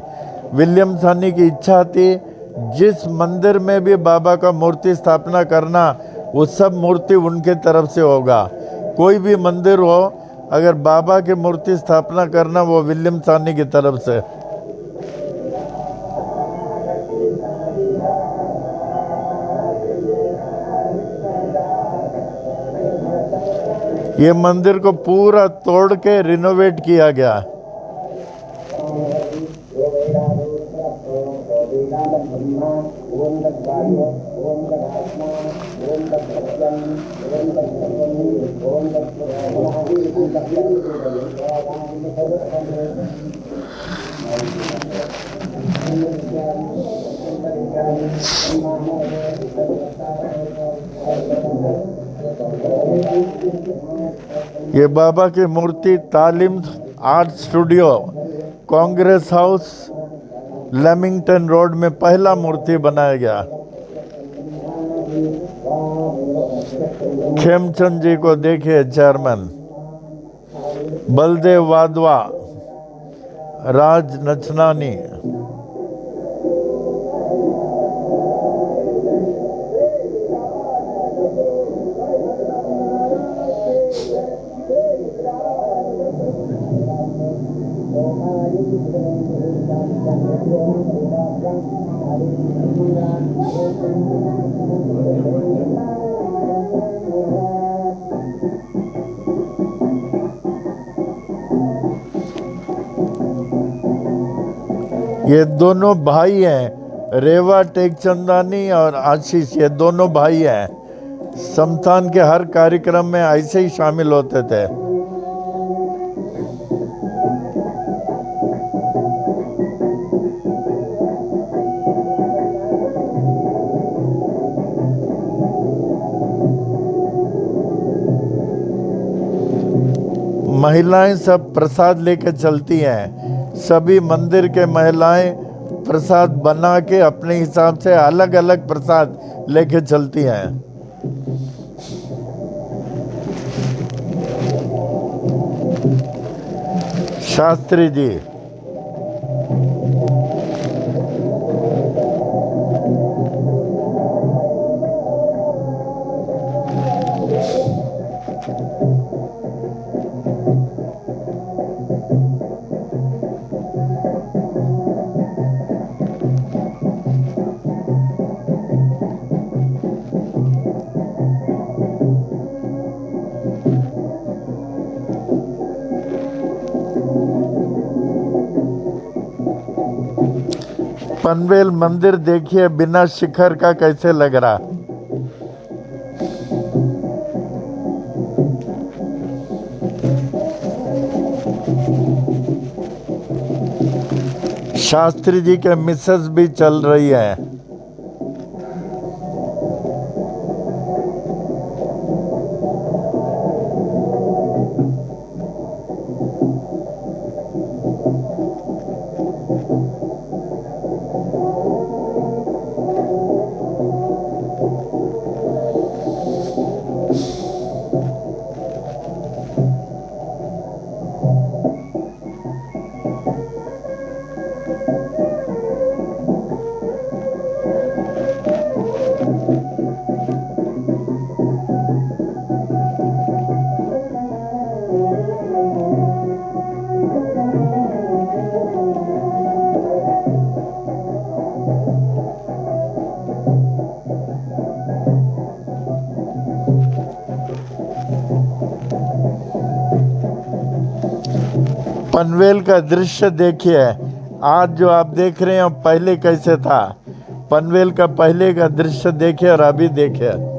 विलियम सानी की इच्छा थी जिस मंदिर में भी बाबा का मूर्ति स्थापना करना, वो सब मूर्ति उनके तरफ से होगा। कोई भी मंदिर हो, अगर बाबा की मूर्ति स्थापना करना, वो विलियम सानी की तरफ से। ये मंदिर को पूरा तोड़ के रिनोवेट किया गया। ये बाबा की मूर्ति Talim art studio, Congress house, Lamington road में पहला मूर्ति बनाया गया। खेमचंद जी को देखिए, चेयरमैन। बलदेव वाधवा, राज नचनानी। ये दोनों भाई हैं, रेवा टेकचंदानी और आशीष, ये दोनों भाई हैं। संस्थान के हर कार्यक्रम में ऐसे ही शामिल होते थे। महिलाएं सब प्रसाद लेकर चलती हैं। सभी मंदिर के महिलाएं प्रसाद बना के अपने हिसाब से अलग अलग प्रसाद लेके चलती हैं। शास्त्री जी, पनवेल मंदिर देखिए बिना शिखर का कैसे लग रहा। शास्त्री जी के मिसेस भी चल रही है। पनवेल का दृश्य देखिए, आज जो आप देख रहे हैं पहले कैसे था। पनवेल का पहले का दृश्य देखिए और अभी देखिए।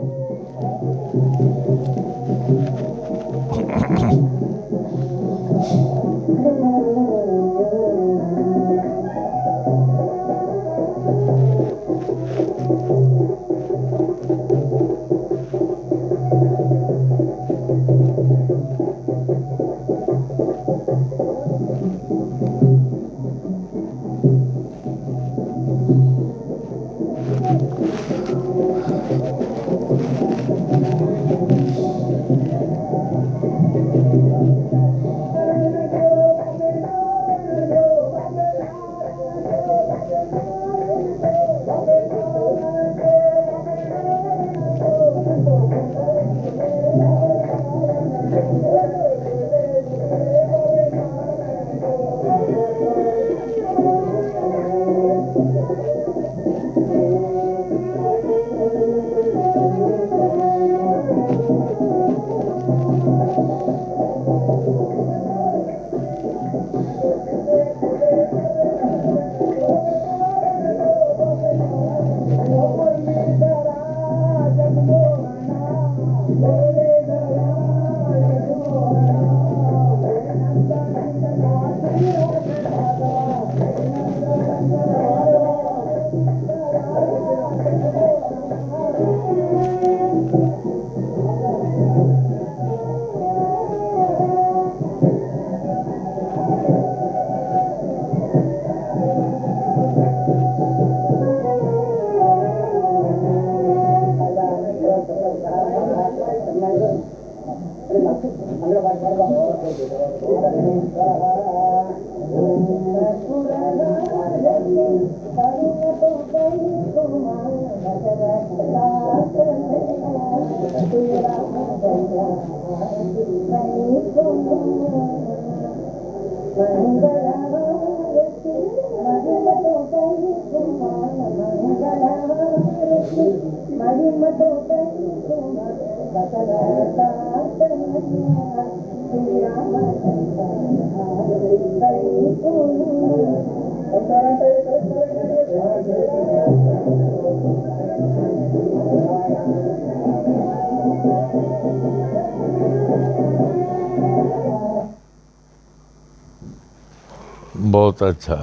बहुत अच्छा,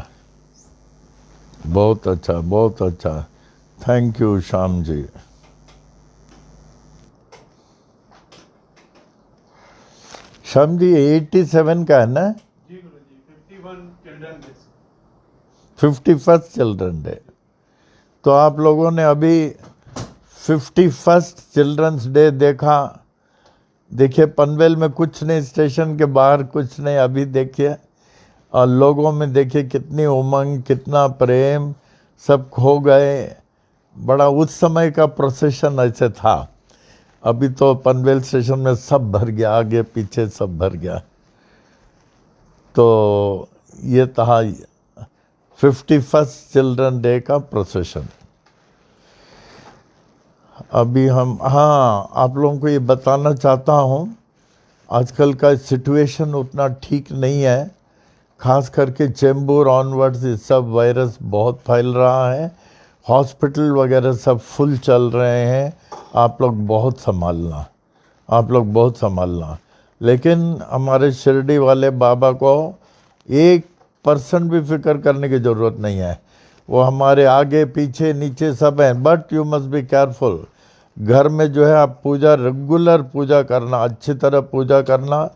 बहुत अच्छा, बहुत अच्छा। Thank you Shyam ji. श्याम जी 87 का है ना? जी गुरु जी, 51 children day. 51st children day. तो आप लोगों ने अभी 51st चिल्ड्रंस डे देखा। देखिए पनवेल में कुछ नहीं, स्टेशन के बाहर कुछ नहीं, अभी देखिए और लोगों में देखिए कितनी उमंग, कितना प्रेम, सब खो गए। बड़ा उस समय का प्रोसेशन ऐसे था। अभी तो पनवेल स्टेशन में सब भर गया, आगे पीछे सब भर गया। तो ये था 51st चिल्ड्रन डे का प्रोसेशन। अभी हम, हाँ, आप लोगों को ये बताना चाहता हूँ, आजकल का सिचुएशन उतना ठीक नहीं है। खास करके चेंबूर ऑनवर्ड्स ये सब वायरस बहुत फैल रहा है, हॉस्पिटल वगैरह सब फुल चल रहे हैं। आप लोग बहुत संभालना, आप लोग बहुत संभालना। लेकिन हमारे शिरडी वाले बाबा को 1% भी फिक्र करने की ज़रूरत नहीं है। वो हमारे आगे पीछे नीचे सब हैं, but you must be careful. घर में जो है आप पूजा, रेगुलर पूजा करना, अच्छी तरह पूजा करना,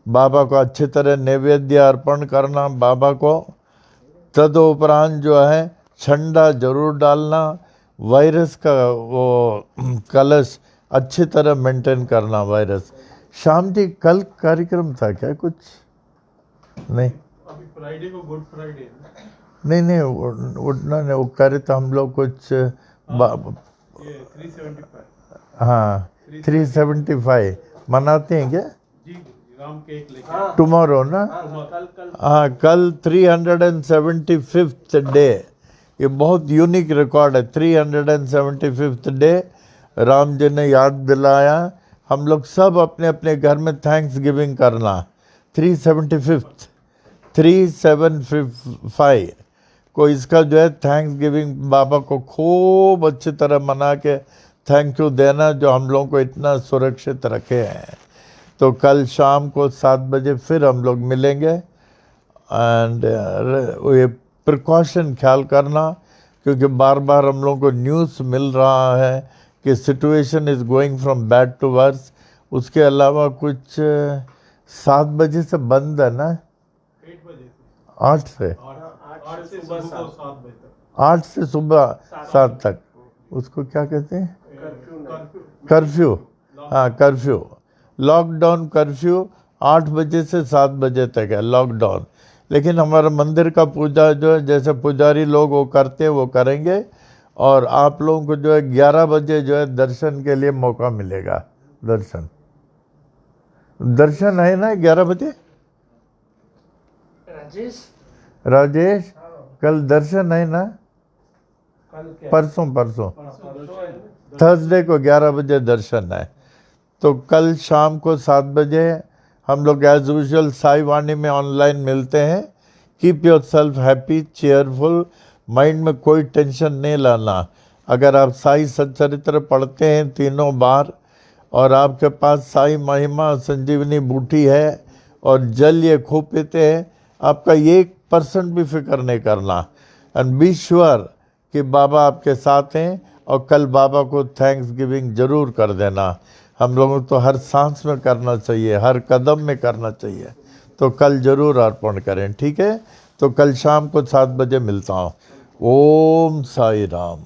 बाबा को अच्छी तरह नैवेद्य अर्पण करना बाबा को। तदुपरांत जो है ठंडा जरूर डालना, वायरस का वो कलश अच्छी तरह मेंटेन करना वायरस। शाम जी कल कार्यक्रम था क्या कुछ? नहीं अभी फ्राइडे को गुड फ्राइडे है ना? नहीं उठना नहीं, वो करे तो हम लोग कुछ ये 375 हाँ 375 मनाते हैं क्या? जी राम केक लेके टुमारो ना? हाँ कल 375th डे, ये बहुत यूनिक रिकॉर्ड है। 375th डे राम जी ने याद दिलाया, हम लोग सब अपने अपने घर में थैंक्स गिविंग करना। 375 को इसका जो है थैंक्स गिविंग बाबा को खूब अच्छी तरह मना के थैंक यू देना, जो हम लोगों को इतना सुरक्षित रखे हैं। तो कल शाम को 7 बजे फिर हम लोग मिलेंगे। एंड ये प्रिकॉशन ख्याल करना, क्योंकि बार बार हम लोगों को न्यूज़ मिल रहा है कि situation is going from bad to worse. उसके अलावा कुछ 7 बजे से बंद है ना? 8 बजे से 8 से 8 से सुबह को 7 बजे तक 8 से सुबह 7 तक। उसको क्या कहते हैं? कर्फ्यू। हाँ कर्फ्यू, लॉकडाउन कर्फ्यू 8 बजे से 7 बजे तक है लॉकडाउन। लेकिन हमारा मंदिर का पूजा जो है जैसे पुजारी लोग वो करते हैं वो करेंगे, और आप लोगों को जो है 11 बजे जो है दर्शन के लिए मौका मिलेगा। दर्शन है ना 11 बजे? राजेश कल दर्शन है ना? परसों थर्सडे को 11 बजे दर्शन है। तो कल शाम को 7 बजे हम लोग एज यूजुअल साई वाणी में ऑनलाइन मिलते हैं। Keep your self happy, cheerful, mind में कोई टेंशन नहीं लाना। अगर आप साई सच्चरित्र पढ़ते हैं 3 बार, और आपके पास साई महिमा संजीवनी बूटी है, और जल ये खूब पीते हैं, आपका 1% भी फिक्र नहीं करना। एंड बी श्योर कि बाबा आपके साथ हैं, और कल बाबा को थैंक्स गिविंग जरूर कर देना। हम लोगों को तो हर सांस में करना चाहिए, हर कदम में करना चाहिए। तो कल जरूर अर्पण करें, ठीक है? तो कल शाम को 7 बजे मिलता हूँ। ओम साई राम।